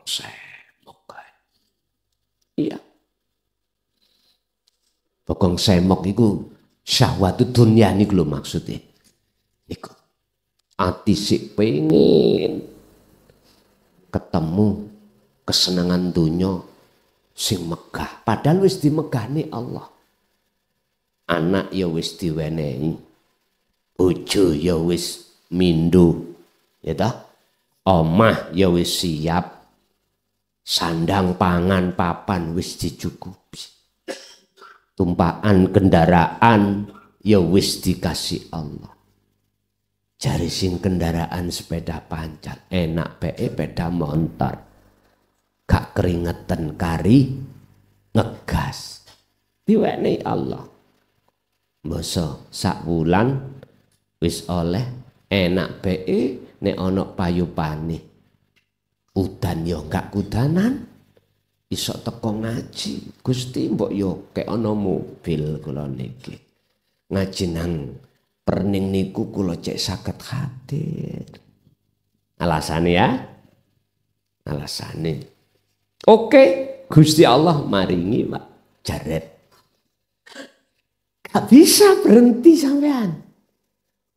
semok. Iya. Bokong semok iku syahwatu dunya niku lho maksude. Iku ati sik pengen ketemu kesenangan dunya sing megah, padahal wis dimegahne Allah. Anak ya wis diwenehi, bojo ya wis mindho, ya ta? Omah ya wis siap, sandang pangan papan wis dicukupi, tumpakan kendaraan ya wis dikasih Allah. Jari sing kendaraan sepeda pancal enak bae sepeda motor, gak keringetan kari ngegas, diwenehi Allah. Masa sak wulan wis oleh enak bae nek ana payupane. Udan yo gak kudanan, iso teko ngaji. Gusti mbok yo kek ana mobil kula niki. Ngaji nang Perning niku kula cek saged hadir. Alasane ya? Alasane. Oke, Gusti Allah maringi Pak jaret. Gak bisa berhenti sampean.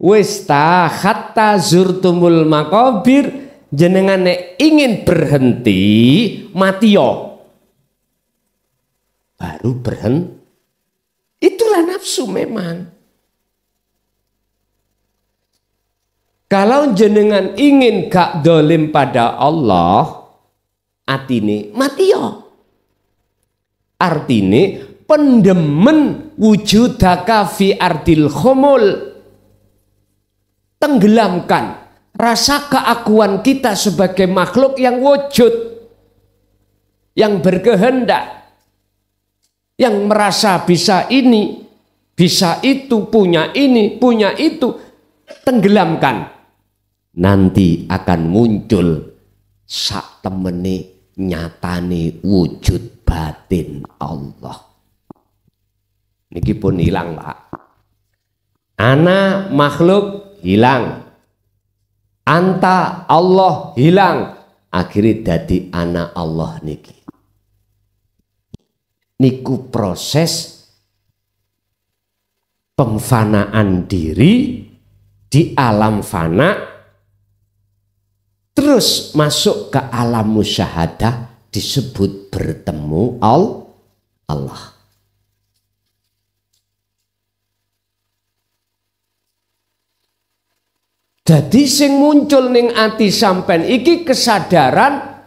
Wis ta hatta zurtumul maqabir, jenengan nek ingin berhenti mati yo. Baru berhenti. Itulah nafsu memang. Kalau jenengan ingin gak dolim pada Allah, atine mati yo. Artine pendemen wujudaka fi ardil khumul. Tenggelamkan rasa keakuan kita sebagai makhluk yang wujud. yang berkehendak, yang merasa bisa ini, bisa itu, punya ini, punya itu, tenggelamkan. Nanti akan muncul sak temene nyatane wujud batin Allah. Niki pun hilang, Pak. Ana makhluk hilang, anta Allah hilang, akhirnya dadi ana Allah niki. Niku proses pemfanaan diri di alam fana, terus masuk ke alam musyahadah, disebut bertemu Allah. Jadi sing muncul ning ati sampean iki kesadaran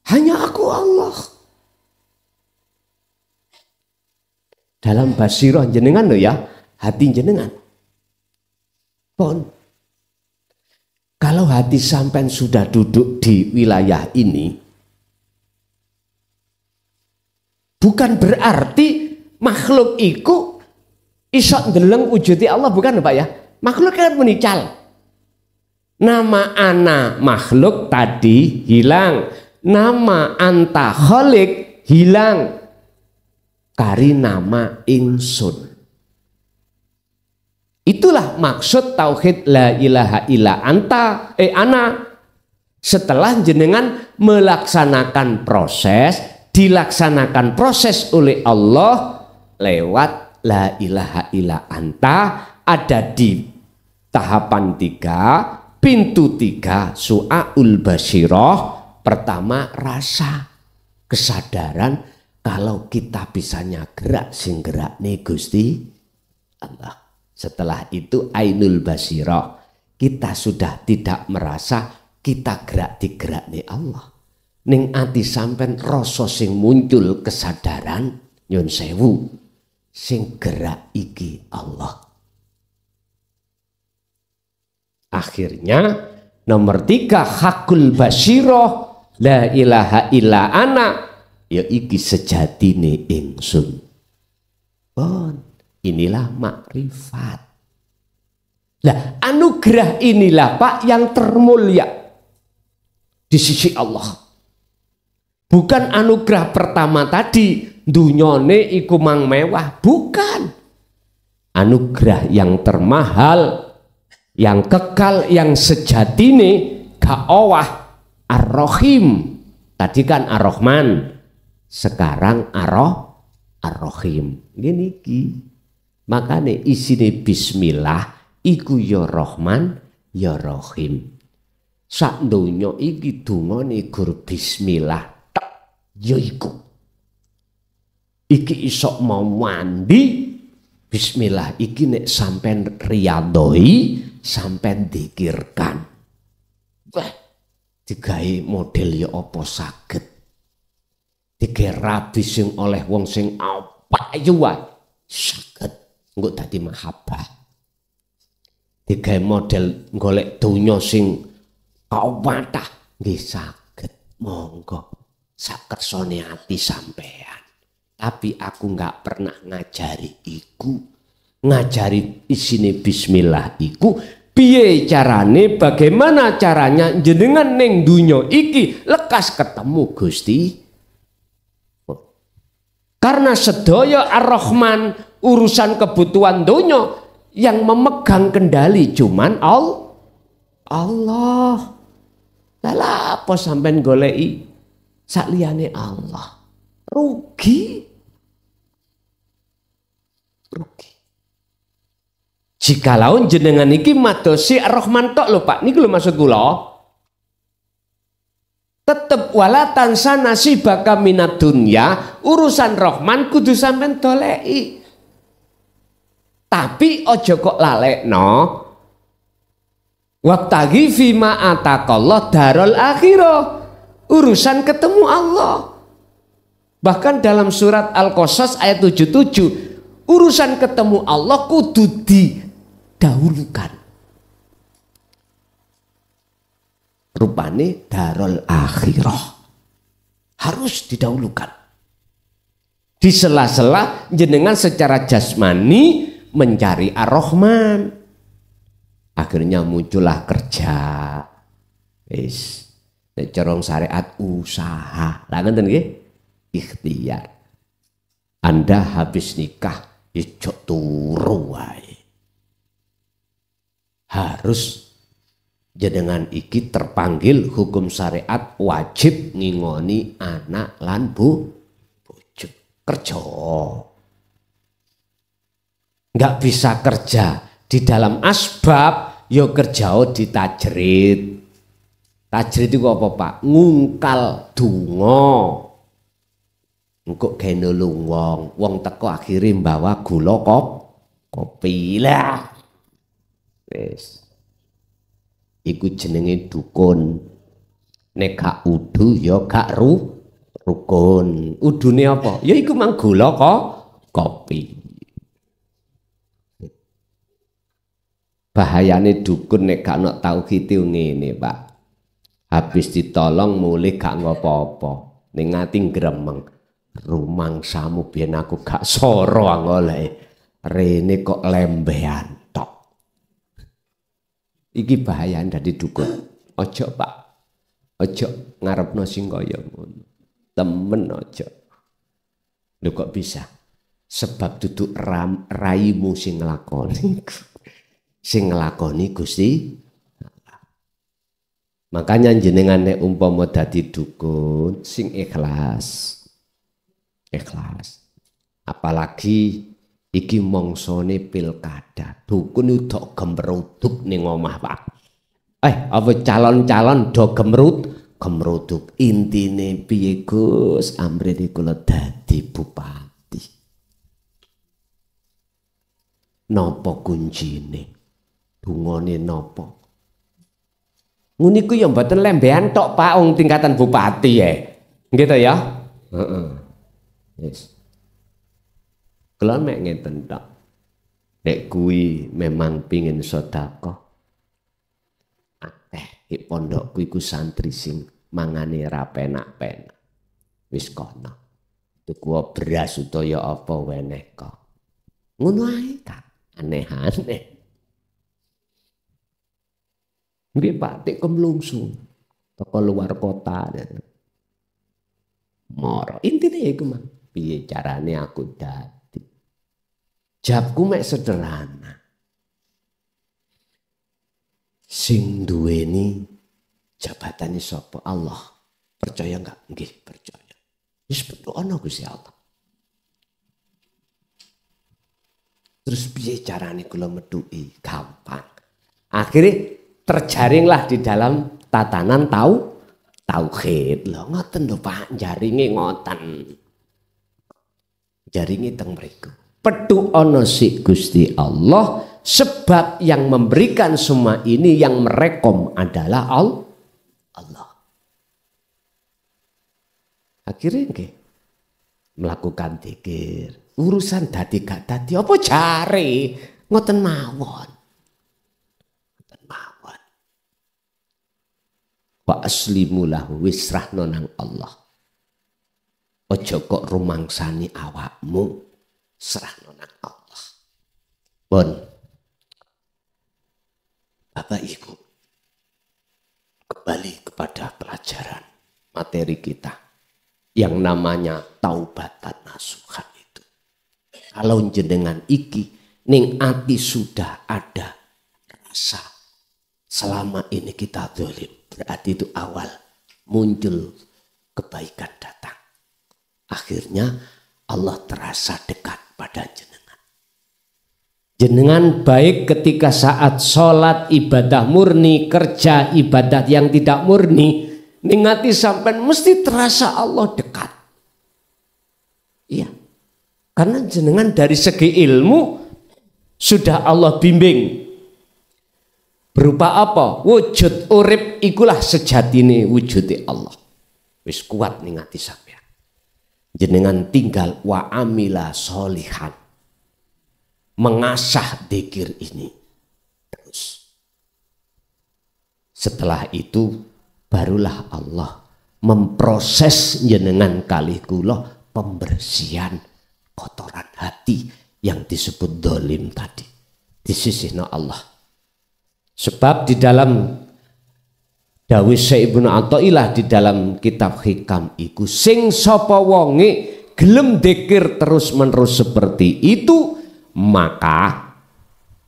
hanya aku Allah. Dalam basirah jenengan loh ya, hati jenengan. Pon. Kalau hati sampean sudah duduk di wilayah ini, bukan berarti makhluk iku isok ndeleng wujudi Allah, bukan Pak ya? Makhluk kan menical. Nama ana makhluk tadi hilang, nama anta kholik hilang, kari nama ingsun. Itulah maksud tauhid la ilaha illa anta ana. Setelah jenengan melaksanakan proses, dilaksanakan proses oleh Allah lewat la ilaha illa anta, ada di tahapan 3. Pintu 3 su'aul basirah. Pertama rasa kesadaran kalau kita bisanya gerak sing gerak nih Gusti Allah. Setelah itu ainul basirah, kita sudah tidak merasa kita gerak digerak nih Allah. Ning ati sampean rasa sing muncul kesadaran nyun sewu sing gerak iki Allah. Akhirnya nomor 3 hakul basirah la ilaha illa ana, ya iki sejatine ingsun. Bon, inilah makrifat. Lah anugerah inilah Pak yang termulia di sisi Allah. Bukan anugerah pertama tadi dunyone iku mang mewah, bukan. Anugerah yang termahal, yang kekal, yang sejatine ga'owah ar-Rahim. Tadi kan ar-Rahman, sekarang ar-Rahim. Gini ki. Makanya isine bismillah iku ya Rahman ya Rahim. Sak donya iki dungane gur bismillah tek ya iku. Iki isok mau mandi bismillah iki nek sampean riyadhoi, sampean dikirkan. Wah, digawe model ya apa saged. Digawe rabi sing oleh wong sing apa ya wae saged engko dadi mahabbah. Digawe model golek donya sing kawathah nggih saged. Monggo sakersane ati sampean. Tapi aku nggak pernah ngajari iku. Ngajari isine bismillah iku piye carane, bagaimana caranya jenengan ning dunya iki lekas ketemu Gusti. Karena sedaya ar-Rahman, urusan kebutuhan dunya yang memegang kendali cuman Allah. Lah apa sampean goleki sakliyane Allah? Rugi. Jikalau jenengan iki madosi ar-Rahman tok lho Pak, niki lho maksud kula. Tetep wala tansa nasibaka minad dunya, urusan Rahman kudu sampean doleki. Tapi ojo kok lalekno. Wabtaghi fima ataqallah darul akhirah, urusan ketemu Allah. Bahkan dalam surat Al-Qasas ayat 77, urusan ketemu Allah kudu didahulukan. Rupane darul akhirah. harus didahulukan. Di sela-sela jenengan secara jasmani mencari Ar-Rahman. Akhirnya muncullah kerja. Wis, nek corong syariat usaha. Lah ngoten nggih? Ikhtiar. Anda habis nikah ijo turu wae. Harus jenengan iki terpanggil hukum syariat wajib ngingoni anak lan bojo. Kerja. Nggak bisa kerja di dalam asbab, yo kerja di tajrid. Tajrid itu apa Pak? Ngungkal donga. Engko gawe nulung wong teko akhire mbawa gula kopi lah. Wis. Iku jenenge dukun. Nek gak udu ya gak rukun. Udune apa? Ya iku mang gula kopi. Bahayane dukun nek gak ono tauhid ngene, Pak. Habis ditolong mulih gak ngopo-opo. Ning ati gremeng. Rumangsamu biyen aku gak soro angoleh. Rene kok lembean tok. Iki bahayane dadi dukun. Ojo, Pak. Ojo ngarepno sing kaya ngono. Temen aja. Lho kok bisa? Sebab duduk raimu sing nglakoni. Sing nglakoni Gusti. Makanya jenengan nek umpama dadi dukun sing ikhlas. Ikhlas. Apalagi iki mongsone pilkada. Dukun udah gemruduk ning omah, Pak. Apa calon-calon do gemruduk intine piye Gus amrene kula dadi bupati. Napa kuncine? Dungane napa? Ngene iku ya mboten lembean tok Pak wong tingkatan bupati ya. Gitu ya? Heeh. Yes. Kula mek ngeten tok. Nek kuwi memang pingin sedekah di pondokku iku santri sing mangane ra penak-penak. Wis kono. Tuku beras utawa apa weneh kok. Ngono ae Kak. Aneh-aneh. Nggih Pak tik kemlungsu. Toko luar kota. Moro. Intine iku mah. Piye carane aku dadi. Jawabku mek sederhana. Sing duweni jabatane sapa? Allah. Percaya enggak? Nggih, percaya. Wis ana Gusti Allah. Terus piye carane kula metuki? Gampang. Akhirnya terjaringlah di dalam tatanan tauhid. Lho ngoten lho Pak, jaringe ngoten. Jaringe teng mriku. Petu ana sik Gusti Allah. Sebab yang memberikan semua ini, yang merekom adalah Allah. Akhirnya nggih melakukan dzikir. Urusan dadi gak dadi apa jare ngoten mawon. Ngoten mawon. Wa aslimu lahu wisrahno nang Allah. Aja kok rumangsani awakmu, serahno nang Allah. Pun Bapak Ibu, kembali kepada pelajaran materi kita yang namanya taubatan nasuhan itu. Kalau jenengan iki ning ati sudah ada rasa selama ini kita zalim, berarti itu awal muncul kebaikan datang. Akhirnya Allah terasa dekat pada jenengan. Jenengan baik ketika saat sholat ibadah murni, kerja ibadah yang tidak murni, ningati sampai mesti terasa Allah dekat. Iya, karena jenengan dari segi ilmu sudah Allah bimbing. Berupa apa? Wujud urip ikulah sejatine wujudi Allah. Wis kuat ningati sampean. Jenengan tinggal wa amila sholihan. Mengasah dzikir ini terus. Setelah itu barulah Allah memproses jenengan kalih kula pembersihan kotoran hati yang disebut dolim tadi di sisi Allah. Sebab di dalam dawuh Syekh Ibnu Athaillah di dalam kitab Hikam iku, sing sapa wonge gelem dzikir terus-menerus seperti itu, maka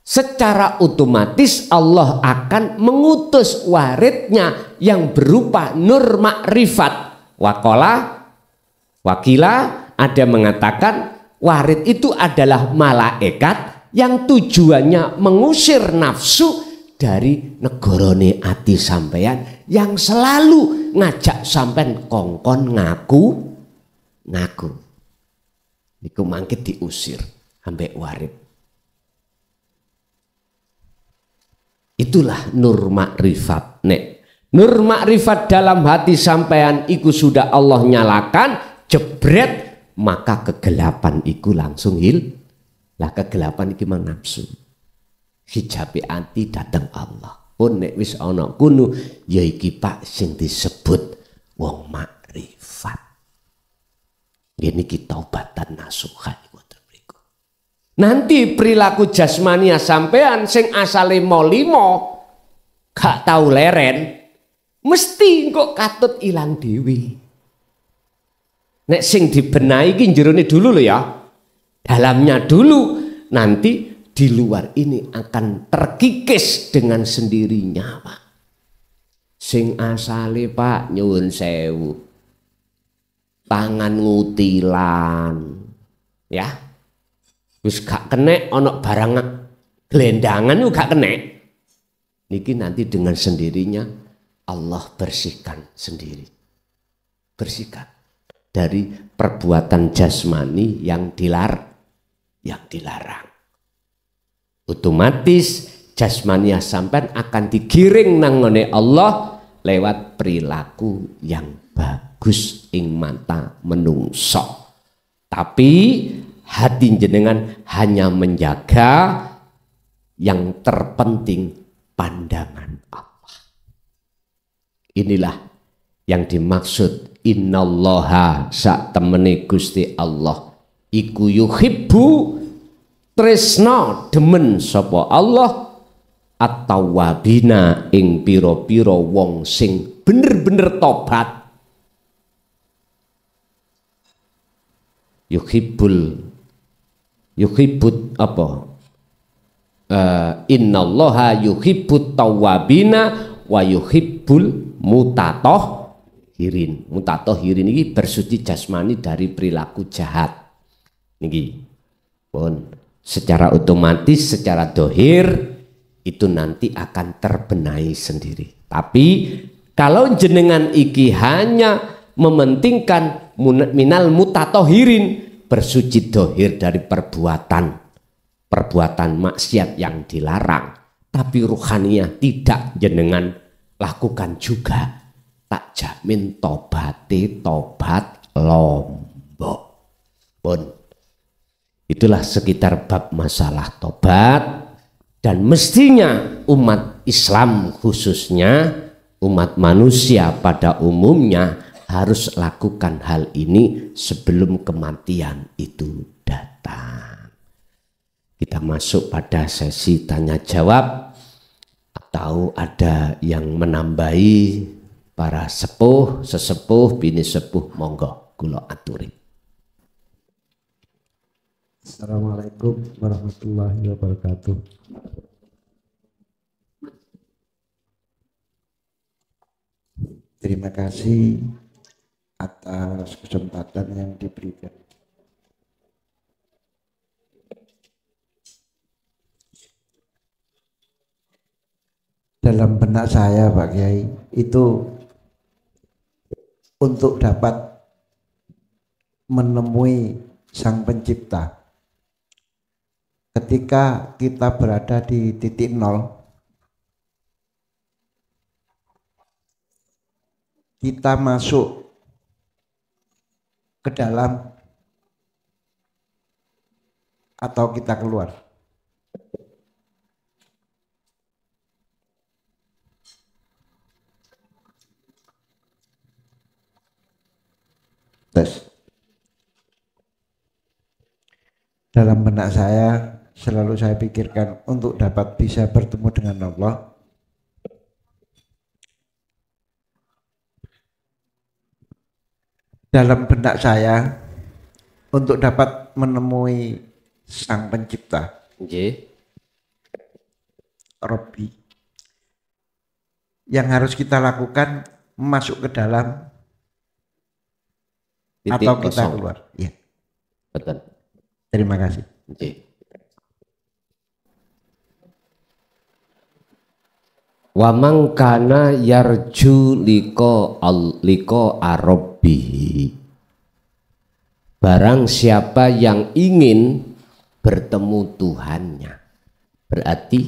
secara otomatis Allah akan mengutus waridnya yang berupa nur makrifat. Wakila ada mengatakan warid itu adalah malaikat yang tujuannya mengusir nafsu dari negorone ati sampeyan yang selalu ngajak sampean kongkon ngaku. Niku mangke diusir ambek warid. Itulah nur makrifat. Nek nur makrifat dalam hati sampean iku sudah Allah nyalakan, jebret, maka kegelapan iku langsung lah kegelapan iki mang nafsu. Hijabi anti datang Allah. Pun nek wis ana kuno ya iki Pak sing disebut wong makrifat. Ini kita obatan nasuha. Nanti perilaku jasmania sampean sing asale molimo gak tau leren, mesti kok katut ilang dewi. Nek sing dibenahi ki jerone dulu lho ya, dalamnya dulu, nanti di luar ini akan terkikis dengan sendirinya Pak. Sing asale Pak nyuwun sewu, tangan ngutilan, ya. Wis gak kenek ono barang gelendangan juga gak kenek. Niki nanti dengan sendirinya Allah bersihkan sendiri. Bersihkan dari perbuatan jasmani yang dilarang. Otomatis jasmania sampean akan digiring nangone Allah lewat perilaku yang bagus ing mata menungso. Tapi hati jenengan hanya menjaga yang terpenting pandangan Allah. Inilah yang dimaksud innallaha sak temene Gusti Allah iku yuhibbu tresna demen sapa Allah at-tawwabina ing pira-pira wong sing bener-bener tobat. Yuhibbut apa? Innallaha yuhibbut tawwabina wa yuhibbul mutatohirin. Mutatohirin ini bersuci jasmani dari perilaku jahat. Niki pun secara otomatis, secara dohir itu nanti akan terbenahi sendiri. Tapi kalau jenengan iki hanya mementingkan minal mutatohirin, bersuci dohir dari perbuatan maksiat yang dilarang, tapi ruhaniyah tidak jenengan lakukan juga, tak jamin tobat lombok. Pun itulah sekitar bab masalah tobat, dan mestinya umat Islam khususnya umat manusia pada umumnya harus lakukan hal ini sebelum kematian itu datang. Kita masuk pada sesi tanya jawab, atau ada yang menambahi para sesepuh, bini sepuh, monggo kula aturi. Assalamualaikum warahmatullahi wabarakatuh. Terima kasih atas kesempatan yang diberikan. Dalam benak saya Pak Kiai, itu untuk dapat menemui Sang Pencipta, ketika kita berada di titik nol, kita masuk ke dalam atau kita keluar. Tes. Dalam benak saya selalu saya pikirkan untuk dapat bisa bertemu dengan Allah. Dalam benak saya untuk dapat menemui Sang Pencipta. Robbi. Yang harus kita lakukan masuk ke dalam titik atau kita kosong. Keluar. Ya. Betul. Terima kasih. Wa man kana yarju liqa rabbihi. Barang siapa yang ingin bertemu Tuhannya, berarti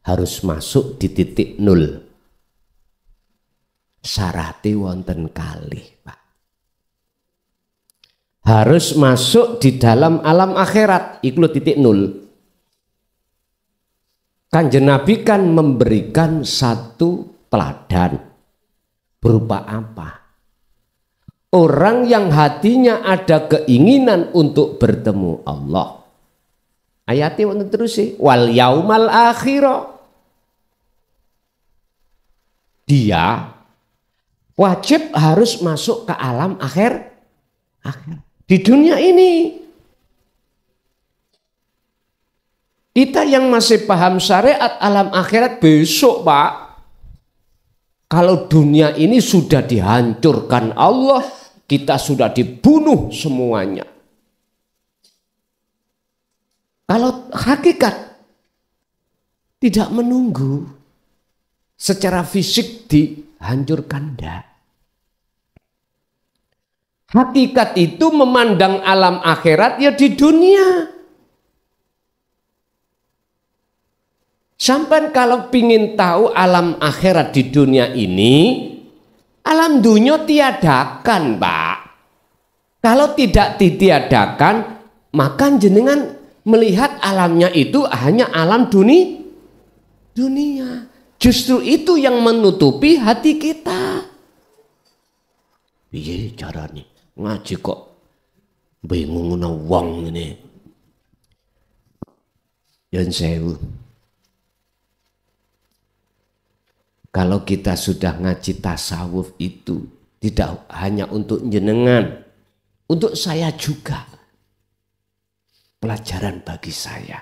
harus masuk di titik nol. Syaratnya wonten kalih, Pak. Harus masuk di dalam alam akhirat, iku titik nol. Kanjeng Nabi kan memberikan satu teladan. Berupa apa? Orang yang hatinya ada keinginan untuk bertemu Allah. Ayatnya untuk terus sih. Wal yaumal akhirah. Dia wajib harus masuk ke alam akhir. Di dunia ini. Kita yang masih paham syariat alam akhirat besok, Pak. Kalau dunia ini sudah dihancurkan Allah, kita sudah dibunuh semuanya. Kalau hakikat tidak menunggu secara fisik dihancurkan, enggak. Hakikat itu memandang alam akhirat ya di dunia. Sampai kalau pingin tahu alam akhirat di dunia ini, alam dunia tiadakan, Pak. Kalau tidak ditiadakan, maka jenengan melihat alamnya itu hanya alam dunia. Justru itu yang menutupi hati kita. Iya caranya ngaji kok bingung wong ini. Yen sewu. Kalau kita sudah ngaji tasawuf itu tidak hanya untuk jenengan, untuk saya juga. Pelajaran bagi saya.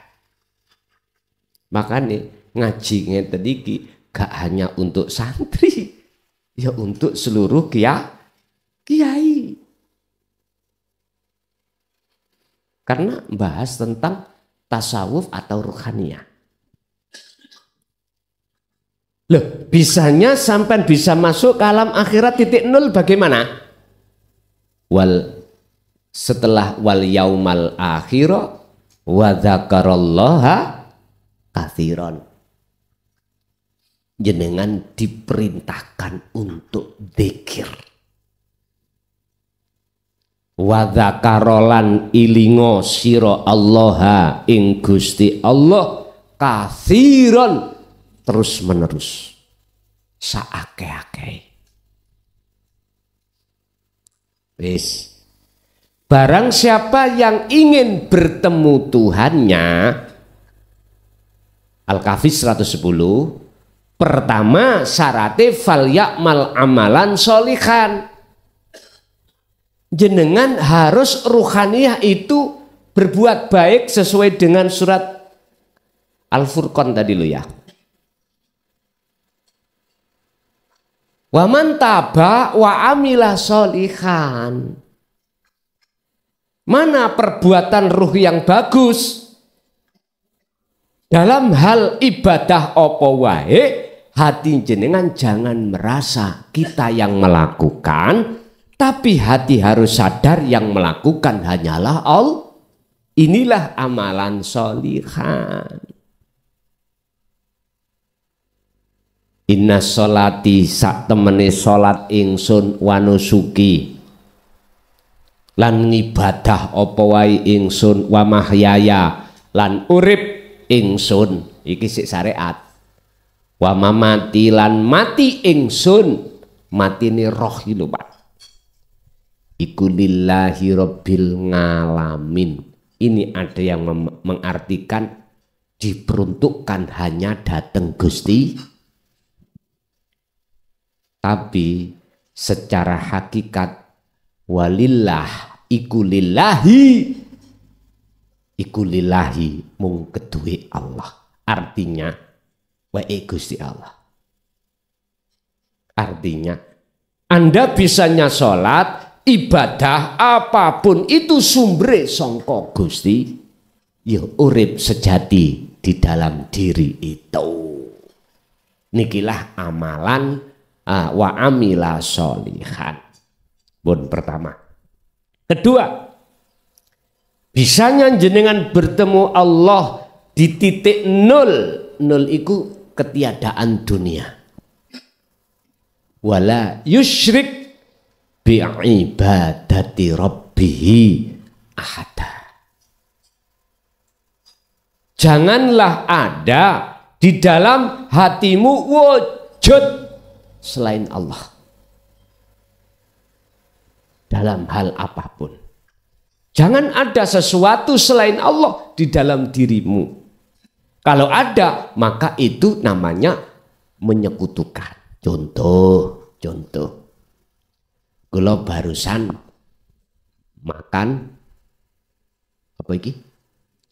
Makanya ngaji ngeten iki gak hanya untuk santri, ya untuk seluruh kiai. Karena bahas tentang tasawuf atau ruhaniyah. Loh, bisanya sampai bisa masuk ke alam akhirat titik nol bagaimana? Setelah wal yaumal akhirah wa dzakarallaha katsiran. Jenengan diperintahkan untuk dzikir. Wa dzakarolan ilingo sira Allaha ing Gusti Allah katsiran terus menerus saake-ake. Wis. Barang siapa yang ingin bertemu Tuhannya, Al-Kahfi 110, pertama syaratnya fal ya'mal amalan sholihan. Jenengan harus ruhaniyah itu berbuat baik sesuai dengan surat Al-Furqan tadi lo ya. Wa man taba wa amila sholihan. Mana perbuatan ruh yang bagus? Dalam hal ibadah apa wae, hati jenengan jangan merasa kita yang melakukan, tapi hati harus sadar yang melakukan hanyalah Allah. Inilah amalan sholihan. Inna sholati sak temene sholat ingsun wanusuki lan ngibadah apa wae ingsun wa mahyaya lan urip ingsun iki sik syariat wa mamati lan mati ingsun matine roh iki lho Pak iku lillahi rabbil ngalamin. Ini ada yang mengartikan diperuntukkan hanya datang Gusti. Tapi secara hakikat walillah iku lillahi mung kedue Allah. Artinya wae Gusti Allah. Artinya Anda bisanya sholat, ibadah apapun itu sumbre songko Gusti, ya urip sejati di dalam diri itu. Nikilah amalan wa amila sholihan. Pun pertama. Kedua, bisanya jenengan bertemu Allah di titik nol. Nol itu ketiadaan dunia. Wala yusyrik bi'ibadati rabbihi ahada. Janganlah ada di dalam hatimu wujud selain Allah. Dalam hal apapun. Jangan ada sesuatu selain Allah di dalam dirimu. Kalau ada, maka itu namanya menyekutukan. Contoh. Kalau barusan makan apa iki?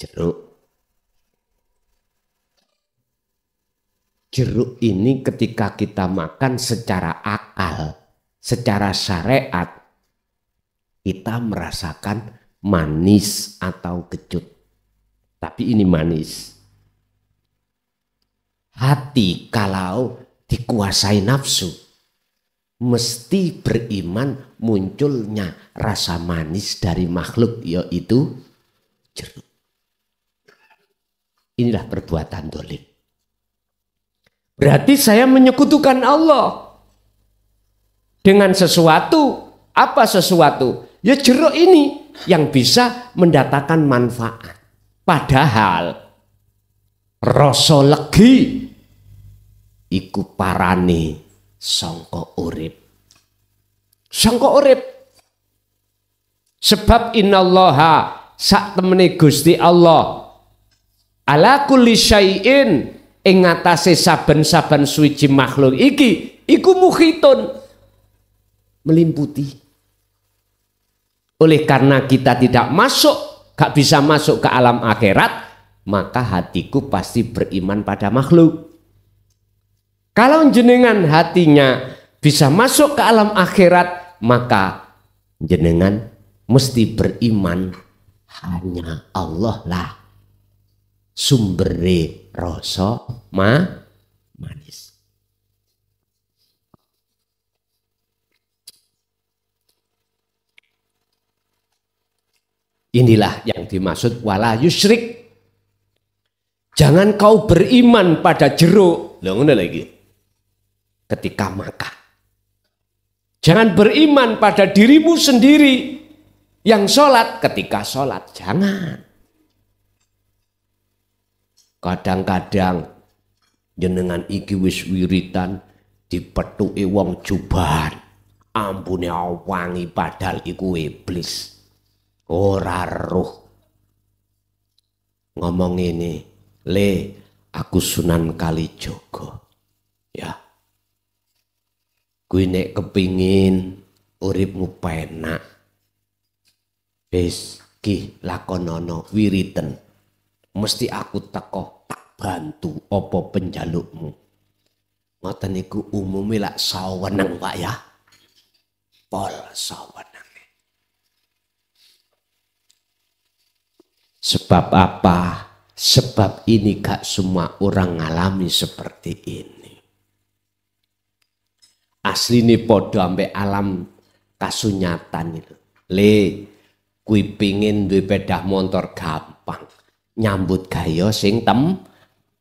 Jeruk. Jeruk ini ketika kita makan secara akal, secara syariat, kita merasakan manis atau kecut. Tapi ini manis. Hati kalau dikuasai nafsu, mesti beriman munculnya rasa manis dari makhluk, yaitu jeruk. Inilah perbuatan dolim. Berarti saya menyekutukan Allah dengan sesuatu. Apa sesuatu? Ya jeruk ini yang bisa mendatangkan manfaat. Padahal rasa legi iku parane sangka urip. Sebab innallaha sak temene Gusti Allah ala kulli syai'in ing ngatasé saben-saben suci makhluk iki iku muhitun, meliputi. Oleh karena kita tidak gak bisa masuk ke alam akhirat, maka hatiku pasti beriman pada makhluk. Kalau jenengan hatinya bisa masuk ke alam akhirat, maka jenengan mesti beriman hanya Allah lah sumbere rasa manis. Inilah yang dimaksud wala yusyrik. Jangan kau beriman pada jeruk. Loh, ngono lagi. Ketika makan. Jangan beriman pada dirimu sendiri yang sholat ketika sholat. Jangan. Kadang-kadang jenengan iki wis wiritan dipethuki wong jubahan. Ampune wangi padahal iku iblis. Ora roh. Ngomong ini, le aku Sunan Kalijaga. Ya. Kuwi nek kepingin uripmu penak, wis ki lakonono wiriten. Mesti aku teko tak bantu apa penjalukmu. Ngoten niku umume lak saweneng Pak ya. Pol saweneng. Sebab apa? Sebab ini gak semua orang ngalami seperti ini. Asli ini podo ambek alam kasunyatan itu. Le, kui pingin duwe pedah motor gampang. Nyambut gayo sing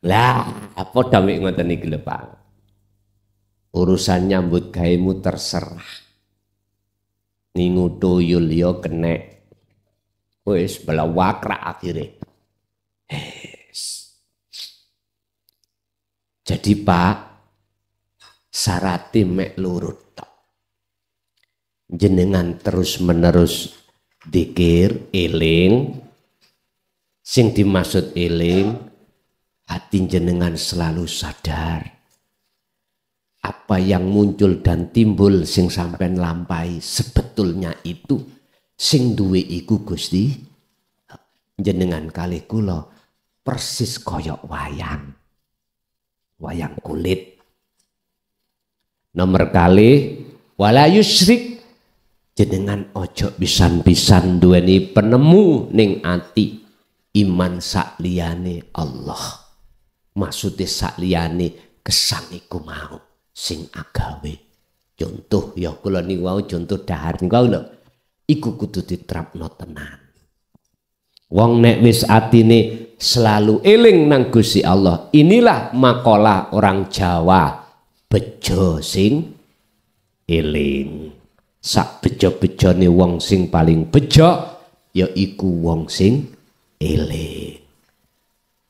lah, podo ambek ngoten iki lho Pak. Urusan nyambut gayemu terserah. Ningu tuyul yo kenek. Wis belawakrak akhirnya. Jadi Pak, sarate mek lurut tok. jenengan terus menerus dzikir eling, sing dimaksud eling, hati jenengan selalu sadar apa yang muncul dan timbul sing sampean lampai sebetulnya itu sing duwe iku Gusti jenengan kalih kula persis koyok wayang kulit. Nomor kali wala yusyrik, jenengan ojo pisan-pisan duweni penemu ning ati iman sakliyane Allah. Maksudnya sakliyane gesang iku mau sing agawe. Contoh ya kula niku wau contoh dahar niku lho. Iku kudu diterapno tenan. Wong nek wis atine selalu eling nang Gusti Allah. Inilah makalah orang Jawa. Bejo sing eling. Sak bejo-bejone wong sing paling bejo ya iku wong sing eling.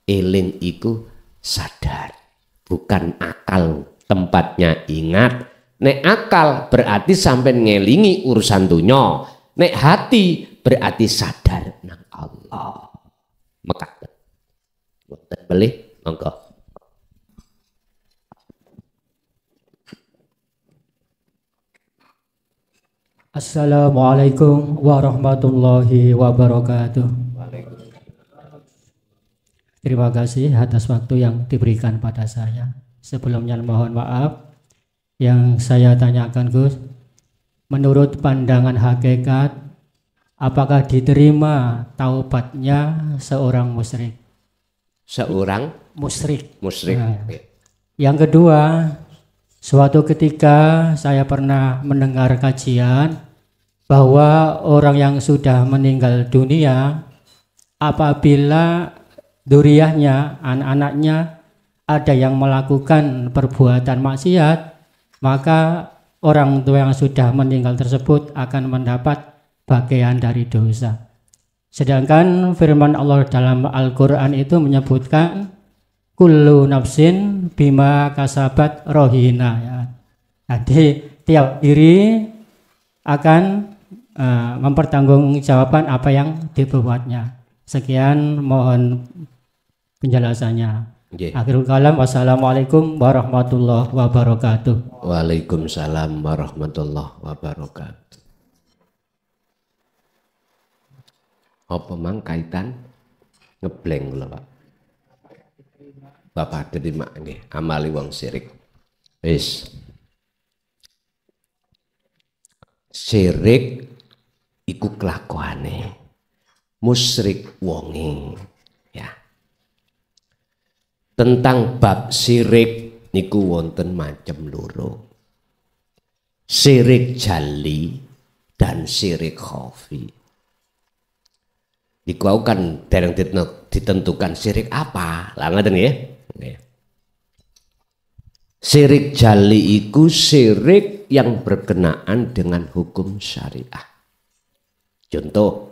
Eling iku sadar, bukan akal tempatnya ingat. Nek akal berarti sampai ngelingi urusan dunya. Nek hati berarti sadar nang Allah. Mekaten. Mboten beli monggo. Assalamualaikum warahmatullahi wabarakatuh. Terima kasih atas waktu yang diberikan pada saya. Sebelumnya mohon maaf yang saya tanyakan Gus. Menurut pandangan hakikat, apakah diterima taubatnya seorang musyrik? Seorang musyrik. Nah, yang kedua, suatu ketika saya pernah mendengar kajian bahwa orang yang sudah meninggal dunia apabila dzurriyyahnya, anak-anaknya ada yang melakukan perbuatan maksiat, maka orang tua yang sudah meninggal tersebut akan mendapat bagian dari dosa. Sedangkan firman Allah dalam Al-Quran itu menyebutkan kullu nafsin bima kasabat rohina, ya. Jadi tiap diri akan mempertanggungjawabkan apa yang diperbuatnya. Sekian mohon penjelasannya. Akhirul kalam, wassalamualaikum warahmatullahi wabarakatuh. Waalaikumsalam warahmatullahi wabarakatuh. Apa mang kaitan ngebleng lho Pak. Bapak terima nggih amali wong sirik. Wis. Sirik iku kelakuane. Musyrik wonge ya. Tentang bab sirik niku wonten macem loro. Sirik jali dan sirik khafi. Iku kan dereng ditentukan sirik apa. Lah ngoten nggih. Sirik jali iku sirik yang berkenaan dengan hukum syariah. Contoh,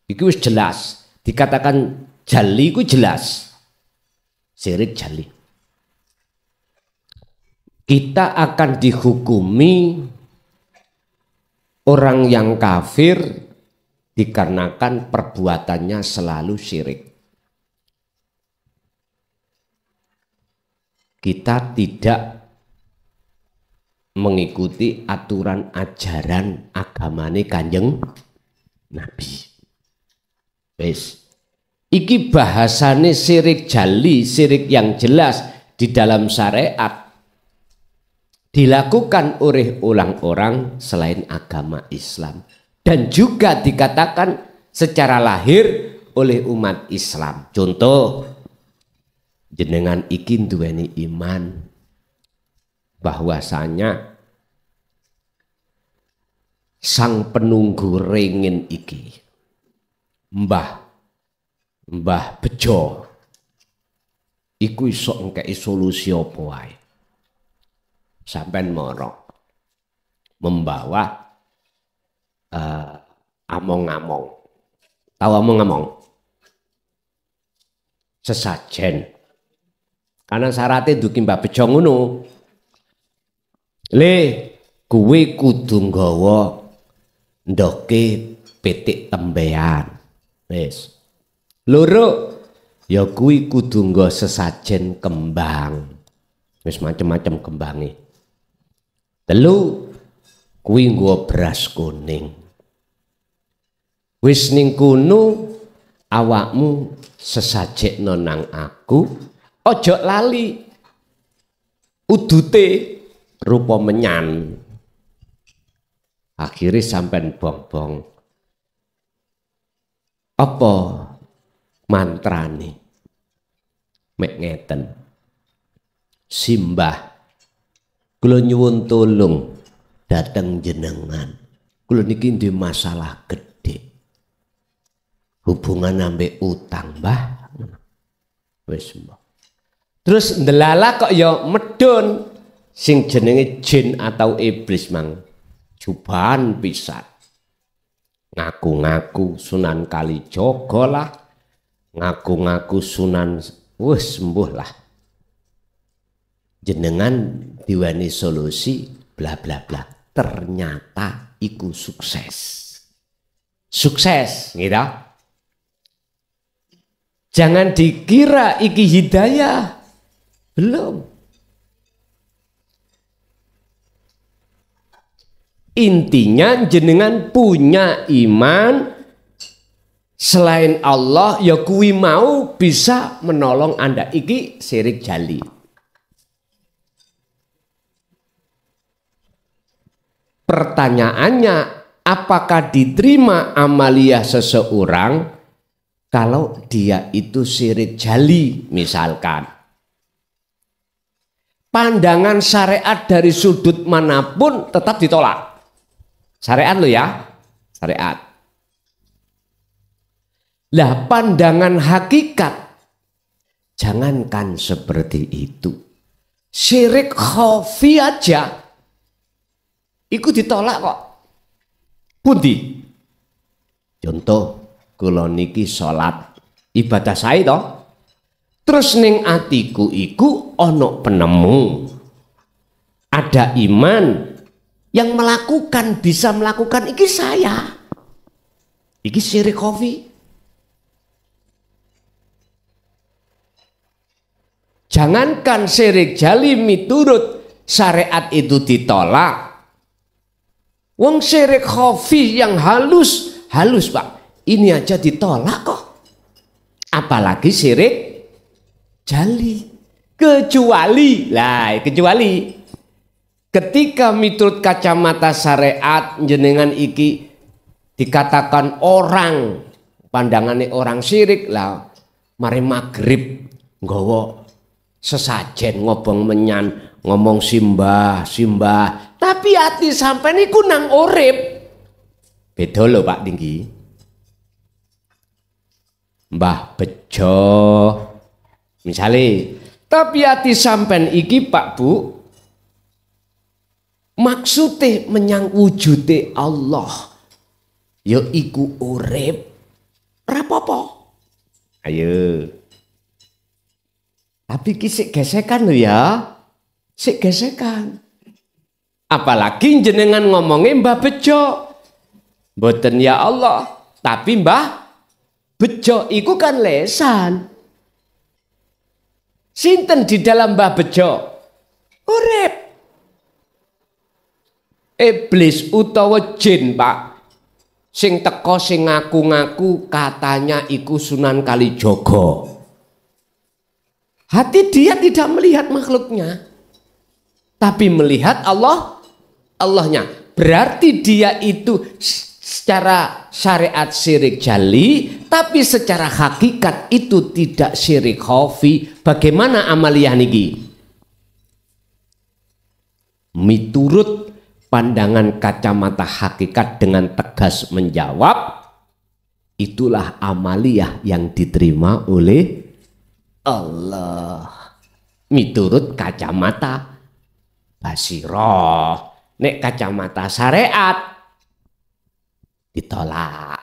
itu wis jelas, dikatakan jali iku jelas. Sirik jali. Kita akan dihukumi orang yang kafir dikarenakan perbuatannya selalu syirik. Kita tidak mengikuti aturan ajaran agamane Kanjeng Nabi. Wes. Iki bahasane syirik jali, syirik yang jelas di dalam syariat dilakukan oleh orang-orang selain agama Islam dan juga dikatakan secara lahir oleh umat Islam. Contoh, jenengan iki duweni iman bahwasanya sang penunggu ringin iki Mbah Bejo iku iso ngkei solusi apa wae. Sampeyan moro membawa among-among. Tahu among-among? Sesajen. Karena syaratnya duki Mbah Bejo ngono. Le kuwi kudu nggawa ndoke pitik tembean. Wis. Loro ya kuwi kudu nggo sesajen kembang. Wis macem-macem kembange. Telu kuwi nggo beras kuning. Wis ning kono awakmu sesajekno nang aku, ojo lali udute rupa menyan. Akhirnya sampean bong-bong. Apa mantrane? Mek ngeten. Simbah, kula nyuwun tulung dateng jenengan. Kula niki ndek masalah gede. Hubungan ambek utang, Mbah. Wis, Mbah. Terus ndelala kok ya medun sing jenenge jin atau iblis mang. Jubahan pisan. Ngaku-ngaku Sunan Kalijaga lah. Ngaku-ngaku Sunan wis sembuh lah. Jenengan diweni solusi bla bla bla. Ternyata iku sukses. Sukses, gitu. Jangan dikira iki hidayah. Belum. Intinya jenengan punya iman selain Allah ya kuwi mau bisa menolong Anda. Iki syirik jali. Pertanyaannya, apakah diterima amaliyah seseorang kalau dia itu syirik jali misalkan? Pandangan syariat dari sudut manapun tetap ditolak. Syariat lo ya, syariat. Lah pandangan hakikat, jangankan seperti itu. Syirik khafi aja, ikut ditolak kok. Pundi? Contoh, kula niki salat ibadah sae to. Terus ning atiku iku ana penemu. Ada iman yang melakukan, bisa melakukan iki saya. Iki syirik khafi. Jangankan syirik jali miturut syariat itu ditolak. Wong syirik khafi yang halus Pak. Ini aja ditolak kok. Apalagi syirik jali. Kecuali ketika miturut kacamata syariat jenengan iki dikatakan orang, pandangannya orang syirik lah. Mari maghrib nggawa sesajen ngobong menyan, ngomong simbah. Tapi hati sampai niku nang urip. Beda lho Pak Tinggi. Mbah Bejo misalnya, tapi hati sampean iki Pak Bu maksudnya menyang wujude Allah ya iku urip rapopo. Ayo, tapi kisik gesekan lho ya, sik gesekan. Apalagi jenengan ngomongin Mbah Bejo, mboten ya Allah, tapi Mbah Bejo iku kan lesan. Sinten di dalam Mbah Bejo? Urip. Iblis utawa jin, Pak. Sing teko sing ngaku-ngaku katanya iku Sunan Kalijaga. Hati dia tidak melihat makhluknya, tapi melihat Allahnya. Berarti dia itu secara syariat syirik jali, tapi secara hakikat itu tidak syirik khafi. Bagaimana amaliyah niki? Miturut pandangan kacamata hakikat dengan tegas menjawab, itulah amaliyah yang diterima oleh Allah. Miturut kacamata basiroh, nek kacamata syariat ditolak.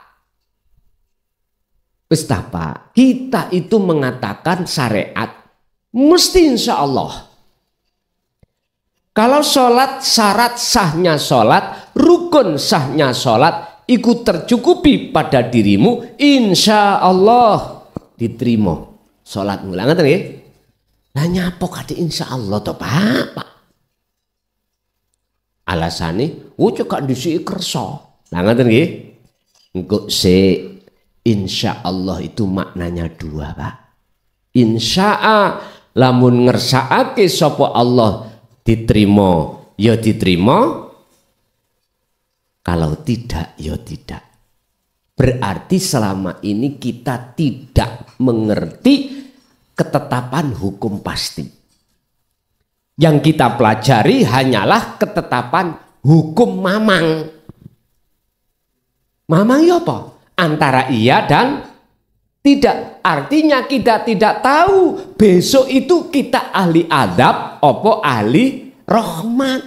Wis Pak, kita itu mengatakan syariat mesti insya Allah. Kalau sholat, syarat sahnya sholat, rukun sahnya sholat, ikut tercukupi pada dirimu, insya Allah diterima sholat ngulang. Ngerti nggih? Lah nyapa kate insya Allah to Pak? Alasane cek gak disiki kersa. Lah ngoten nggih. Engko insya Allah itu maknanya dua, Pak. Insya'a lamun ngersakake sapa Allah diterima ya diterima, kalau tidak ya tidak. Berarti selama ini kita tidak mengerti ketetapan hukum pasti. Yang kita pelajari hanyalah ketetapan hukum mamang. Mamang ya apa? Antara iya dan tidak. Artinya kita tidak tahu besok itu kita ahli adab apa ahli rahmat.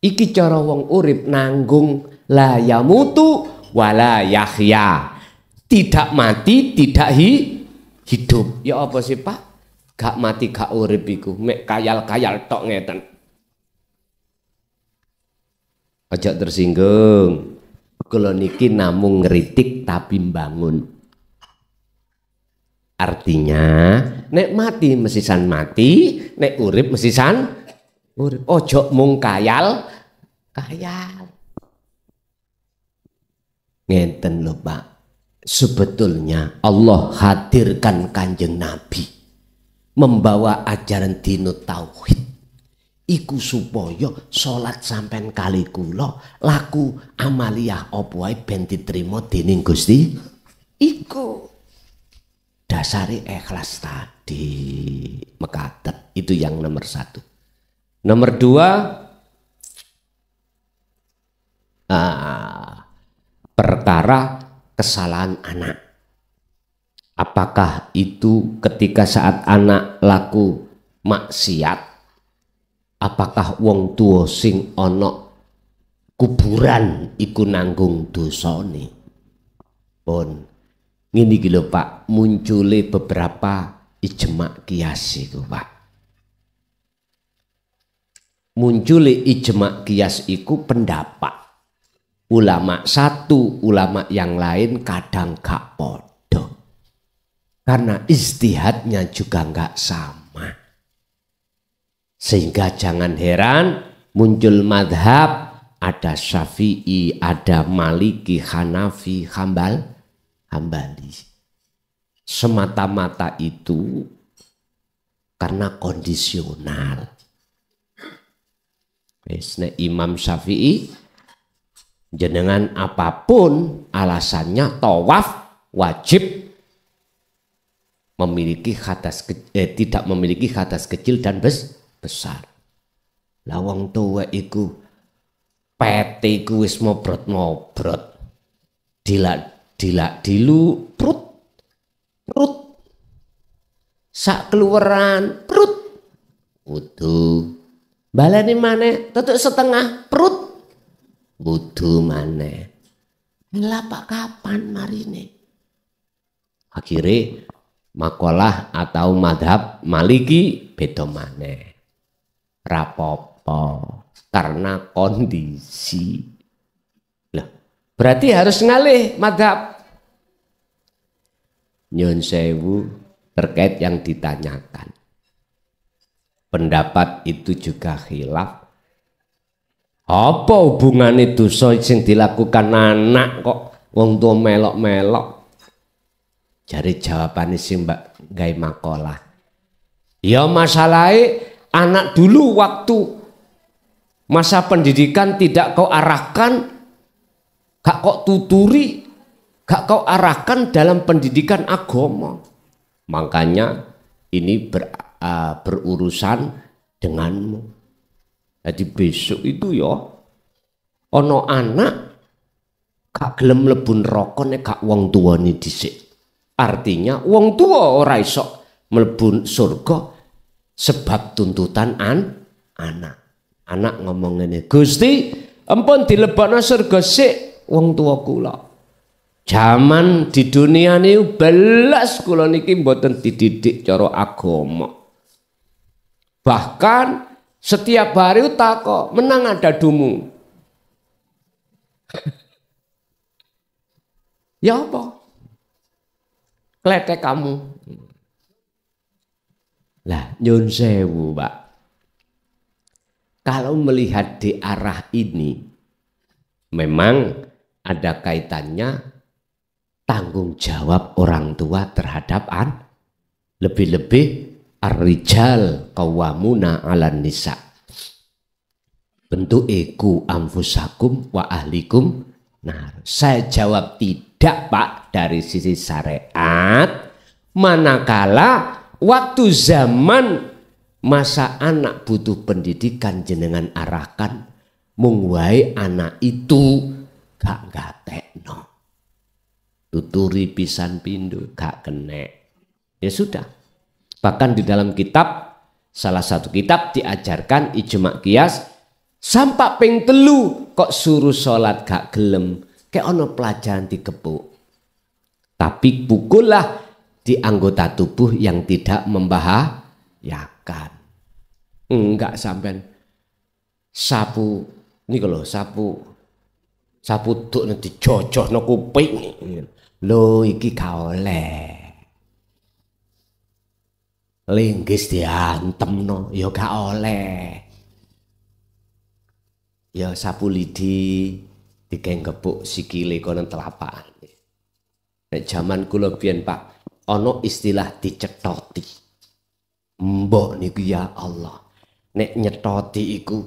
Iki cara wong urip nanggung la yamutu wala yahya. Tidak mati, tidak hidup. Ya apa sih Pak? Gak mati gak urip iku, mek kayal-kayal tok ngeten. Aja tersinggung. Kula niki namung ngritik tapi mbangun. Artinya nek mati mesisan mati, nek urip mesisan urip. Ojo mung kayal. Ngeten lho Pak. Sebetulnya Allah hadirkan Kanjeng Nabi membawa ajaran dino tauhid iku supaya salat sampean kali kula laku amaliyah apa wae ben diterima dening Gusti. Iku dasari ikhlas tadi mekaten. Itu yang nomor satu. Nomor dua, perkara kesalahan anak. Apakah itu ketika saat anak laku maksiat, apakah wong tua sing ana kuburan iku nanggung dosane? Pun ngene iki lho Pak, muncule beberapa ijma qiyas iku Pak. Muncule ijma qiyas iku pendapat ulama satu, ulama yang lain kadang gak podo. Karena ijtihadnya juga nggak sama. Sehingga jangan heran muncul madhab, ada Syafi'i, ada Maliki, Hanafi, Hambali. Semata-mata itu karena kondisional. Imam Syafi'i jenengan apapun alasannya tawaf wajib memiliki hadas tidak memiliki hadas kecil dan besar. Lawang tuwa iku pete iku wis mobrot-mobrot. Dilak dilu prut sak keluaran prut wudu baleni maneh tetuk setengah prut wudu maneh. Lah Pak kapan marine? Akhirnya makalah atau madhab Maliki beda maneh. Rapopo karena kondisi. Lah, berarti harus ngalih madhab. Nyun sewu terkait yang ditanyakan. Pendapat itu juga khilaf. Apa hubungannya dosa sing dilakukan anak kok wong tua melok-melok? Jari jawabannya sih Mbak gawe makalah. Ya masalahnya anak dulu waktu masa pendidikan tidak kau arahkan, gak kau tuturi, gak kau arahkan dalam pendidikan agama. Makanya ini berurusan denganmu. Jadi besok itu ya ono anak gak gelem mlebu neraka nek gak wong tuane dhisik. Artinya wong tua ora iso mlebu surga sebab tuntutan anak. Anak ngomong ngene, Gusti, ampun dilebokno surga sik wong tua kula. Zaman di dunia niku belas kula niki mboten dididik cara agama. Bahkan setiap hari takok menang ada dumu. Ya apa? Kletek kamu. Lah nyun sewu, Pak. Kalau melihat di arah ini, memang ada kaitannya tanggung jawab orang tua terhadap lebih-lebih ar-rijal qawwamuna 'alan nisa. Bentuk iku anfusakum wa ahlikum. Nah, saya jawab tidak, Pak, dari sisi syariat. Manakala waktu zaman masa anak butuh pendidikan jenengan arahkan, mung wae anak itu gak gatekno. Tuturi pisan pindu gak kenek. Ya sudah. Bahkan di dalam kitab, salah satu kitab diajarkan ijma qiyas, sampai ping 3 kok suruh sholat gak gelem, kayak ono pelajaran dikepuk. Tapi pukullah di anggota tubuh yang tidak membahayakan. Enggak sampean sapu ini kalau sapu duk nanti jojoh no kuping. Lo iki gak oleh. Linggis diantem no, ya gak oleh. Ya sapu lidi dikengkepuk sikile kono telapakane. Nek jaman kula biyen, Pak, ana istilah dicethoti. Mbok niku ya Allah. Nek nyetoti iku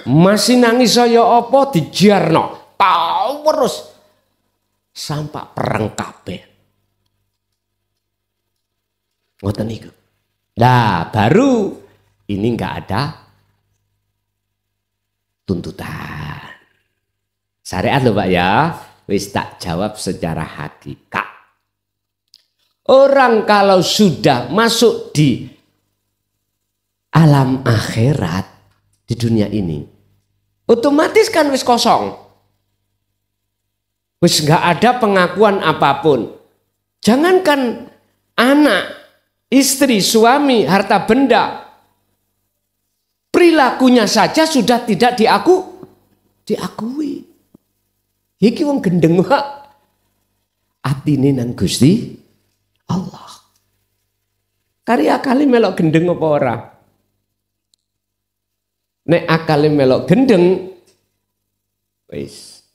masih nangis saya apa dijarno. Tau terus sampai perang kabeh. Ngoten niku. Nah, baru ini enggak ada tuntutan. Syariat loh, Pak ya. Wis tak jawab secara hakikat. Orang kalau sudah masuk di alam akhirat, di dunia ini, otomatis kan wis kosong. Wis enggak ada pengakuan apapun. Jangankan anak, istri, suami, harta benda, perilakunya saja sudah tidak diakui. Iki wong gendeng Pak. Atine nang Gusti Allah. Karya akali melok gendeng apa ora? Nek akali melok gendeng, wis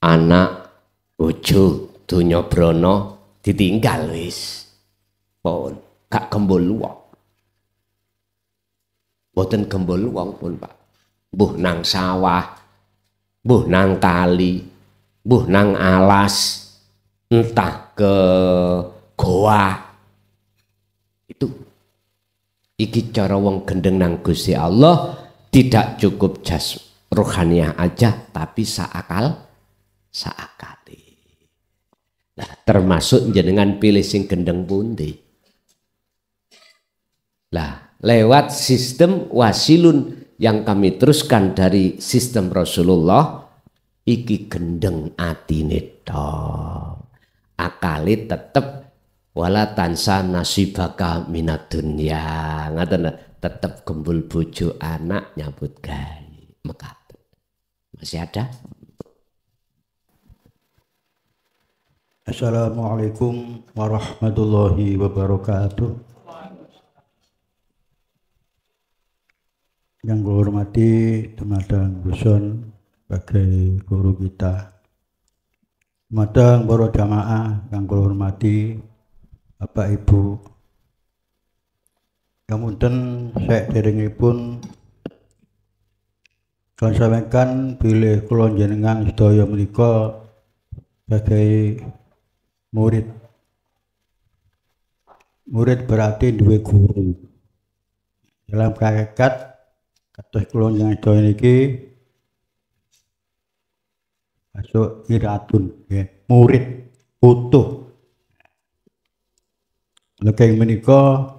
anak, bojo, donya brana ditinggal wis. Pun gak gembul wong. Mboten gembul wong pun, Pak. Mbuh nang sawah, mbuh nang kali, mbuh nang alas, entah ke goa. Itu iki cara wong gendeng nang Gusti Allah, tidak cukup jas rohaniah aja, tapi saakali. Nah, termasuk jenengan pilih sing gendeng pundi. Lah, lewat sistem wasilun yang kami teruskan dari sistem Rasulullah, iki gendeng atine tok. Akali tetep wala tansa nasibaka minad dunya. Ngaten tetep gembul bojo anak nyambut gawe. Mekaten. Masih ada? Assalamualaikum warahmatullahi wabarakatuh. Yang saya hormati Dumadang Guson sebagai guru kita, Dumadang para jamaah yang saya hormati Bapak Ibu, kemudian saya derengipun kula sampaikan bilih kula jenengan sedaya menika sebagai murid. Murid berarti duwe guru. Dalam hakikat kados kula jenengan sedaya niki masuk iratun, ya, murid utuh. Lekeng menika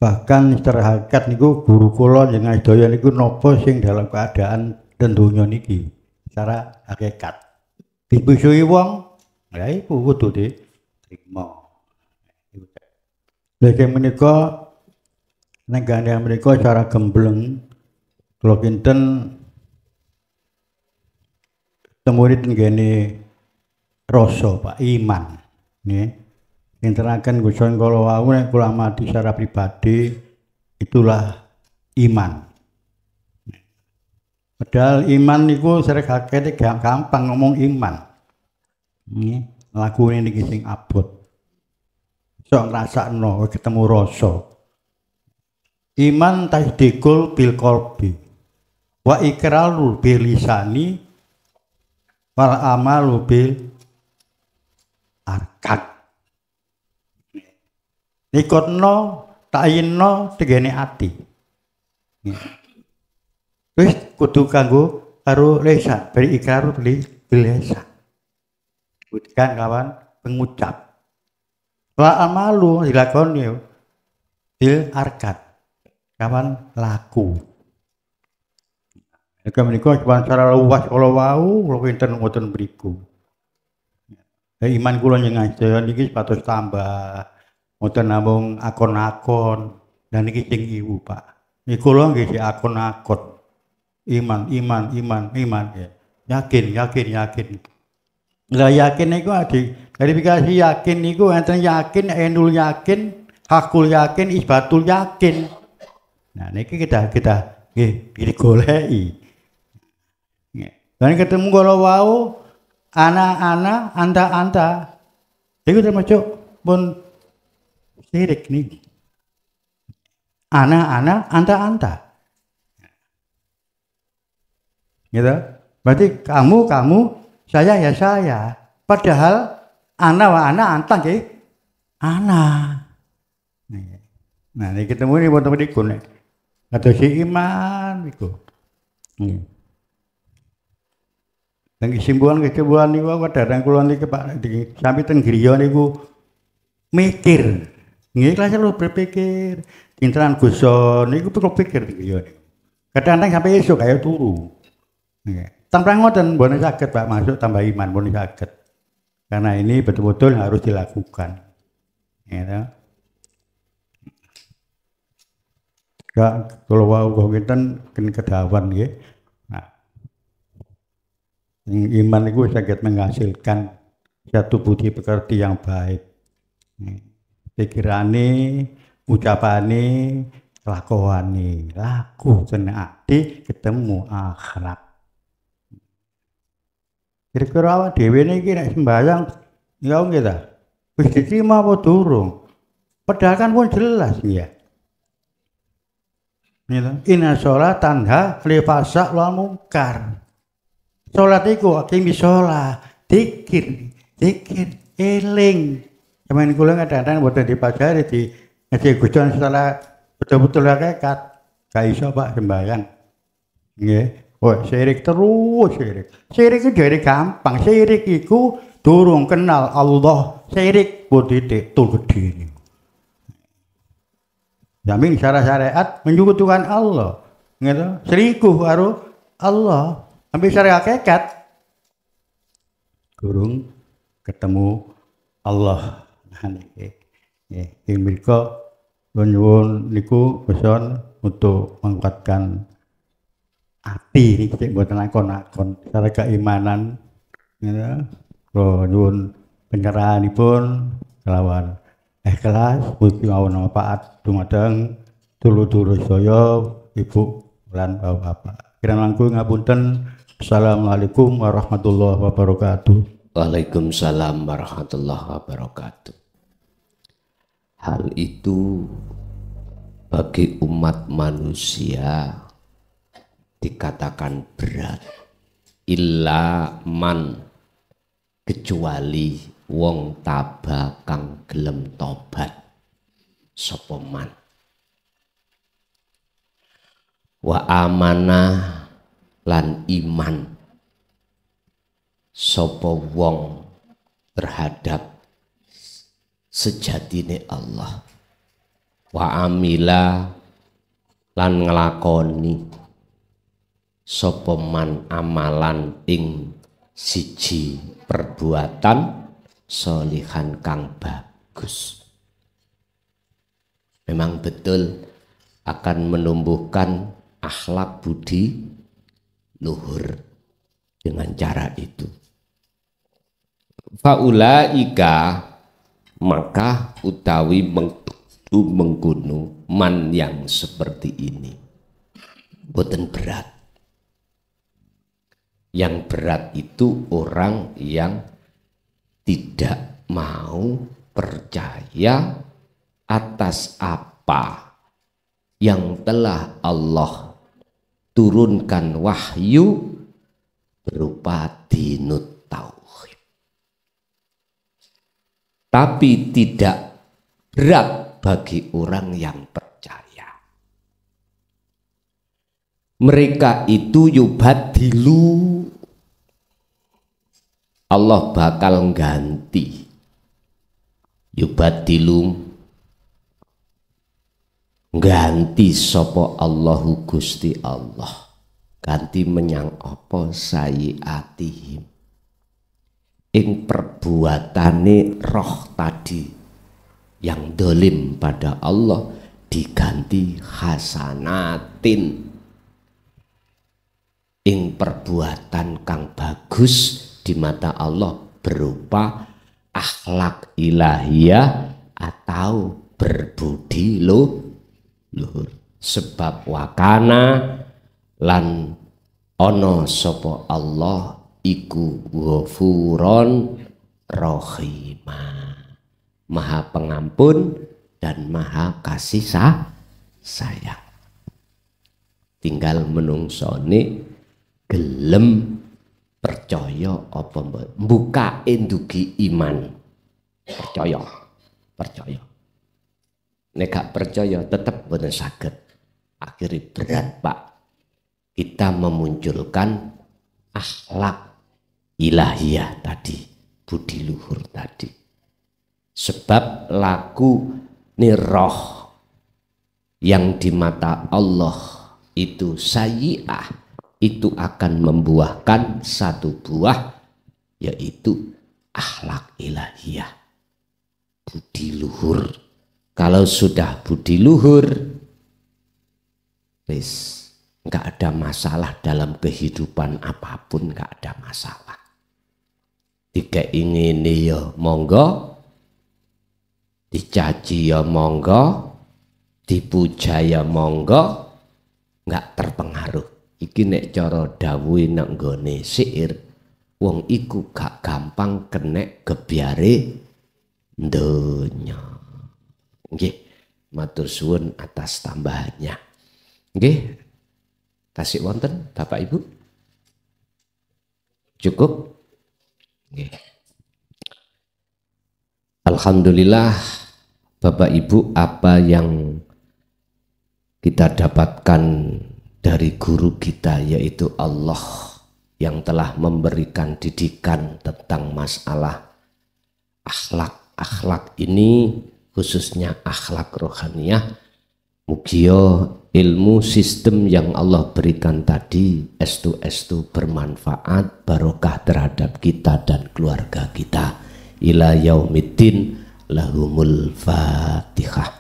bahkan secara hakikat niku guru kula jenengan sedaya niku napa sing dalam keadaan ten donya niki secara hakikat. Dibusui wong, lha iku kudu trimo. Lha menika nek gandhe menika cara gembleng kula kinten temuri tenggene rasa Pak iman nggih. Interaken Gusti kula wau nek kula amati secara pribadi itulah iman. Padahal iman niku sregakene gampang ngomong iman. Nggih, lakune niki sing abot. Sok ngrasakno ketemu rasa. Iman tasdikul bil qalbi wa iqraru bil lisani wal amalu bil arkan. Nikotno tayinno tegene ati. Wis kudu kanggo karo lisan, beri ikraru bil lisan. Bukan kawan pengucap. Wa amalu dilakoni bil arkan. Kawan laku. Nek menika cara luas kala wau kula kinten ngoten mriku. Iman kula nyengaja niki sepatus tambah. Mboten namung akon-akon dan niki sing iwu Pak. Niku kula nggih akon-akon. Iman ya. Yakin. Lah yakin niku adi verifikasi yakin niku enten yakin, ainul yakin, hakul yakin, isbatul yakin. Nah niki kita nggih digoleki. Dan ketemu kala wau ana anta. Iku termasuk pun syirik nih. Ana, anta. Gitu. Berarti kamu, saya ya saya. Padahal ana wa ana anta nggih. Ana. Nah, ini ketemu ini buat teman iku nek. Kata si iman iku. Dan kesimpulan niku kadang kula niki Pak sampai teng griya niku mikir. Nggih kelas lu berpikir. Intaran Guson niku perlu pikir griya niku. Kadang-kadang sampai esuk kaya turu. Nggih. Tanpa ngoten mboten saged Pak masuk tambah iman mboten saged. Karena ini betul-betul harus dilakukan. Ya. Kalau wau kinten kedawan nggih. Iman itu sangat menghasilkan satu budi pekerti yang baik. Pikirane, ucapane, kelakuane, laku seneng ati ketemu akhlak. Kira-kira awak dhewe niki nek sembahyang ya nggih ta. Wis diterima apa durung? Padahal kan pun jelas ya. Inna sholat tanha anil fahsya wal munkar. Sholat iku akimi sholat, zikir, eling. Cuman kula kadang-kadang boten dipajari di ngaji Gujon setelah betul-betul hakikat. Gak iso Pak sembahyang. Nggih. Oh, syirik terus syirik. Syirik itu dari gampang. Syirik iku durung kenal Allah. Syirik bodite tul gede. Jamin secara syariat menyekutukan Allah. Gitu. Selingkuh karo Allah. Sampai secara hakikat durung ketemu Allah. Nggih mriku nyuwun niku pesan untuk menguatkan ati niki mboten lakon-lakon secara keimanan ya. Kula nyuwun penyerahanipun kelawan ikhlas mugi mawon manfaat dumateng dulur-dulur saya, ibu lan bapak. Kirang langkung ngapunten. Assalamualaikum warahmatullahi wabarakatuh. Waalaikumsalam warahmatullahi wabarakatuh. Hal itu bagi umat manusia dikatakan berat. Illa man, kecuali wong taba kang gelem tobat sapa man. Wa amanah lan iman sapa wong terhadap sejatine Allah. Wa amila lan nglakoni sapa man amalan ing siji perbuatan solihan kang bagus. Memang betul akan menumbuhkan akhlak budi luhur dengan cara itu. Faulaika, maka utawi mengkuno man yang seperti ini boten berat. Yang berat itu orang yang tidak mau percaya atas apa yang telah Allah turunkan wahyu berupa dinut tauhid. Tapi tidak berat bagi orang yang percaya. Mereka itu yubadilu, Allah bakal ganti. Yubadilu, ganti sopo Allahu Gusti Allah, ganti menyang apa sayiatihim, ing perbuatane roh tadi yang dolim pada Allah diganti hasanatin, ing perbuatan kang bagus di mata Allah berupa akhlak ilahiyah atau berbudi luhur. Sebab wakana lan ono sopo Allah iku ghafuron rohima, maha pengampun dan maha kasih sayang. Tinggal menungsoni gelem percaya apa mbuka indugi iman. Percaya nek gak percaya tetap boten saged. Akhirnya berat Pak kita memunculkan akhlak ilahiyah tadi, budi luhur tadi. Sebab laku niroh yang di mata Allah itu sayyi'ah, itu akan membuahkan satu buah, yaitu akhlak ilahiyah, budi luhur. Kalau sudah budi luhur, wis nggak ada masalah dalam kehidupan apapun, nggak ada masalah. Tiga ingin ya monggo, dicaci ya monggo, dipuja ya monggo, nggak terpengaruh. Iki nek cara dawuhe nang nggone syair, wong iku gak gampang kenek gebyare donya. Nggih, matur suwun atas tambahannya. Nggih, tasik wonten Bapak Ibu? Cukup? Nggih. Alhamdulillah Bapak Ibu, apa yang kita dapatkan dari guru kita yaitu Allah yang telah memberikan didikan tentang masalah akhlak ini, khususnya akhlak rohaniyah. Mugia ilmu sistem yang Allah berikan tadi estu bermanfaat, barokah terhadap kita dan keluarga kita. Ila yaumiddin, lahumul fatihah.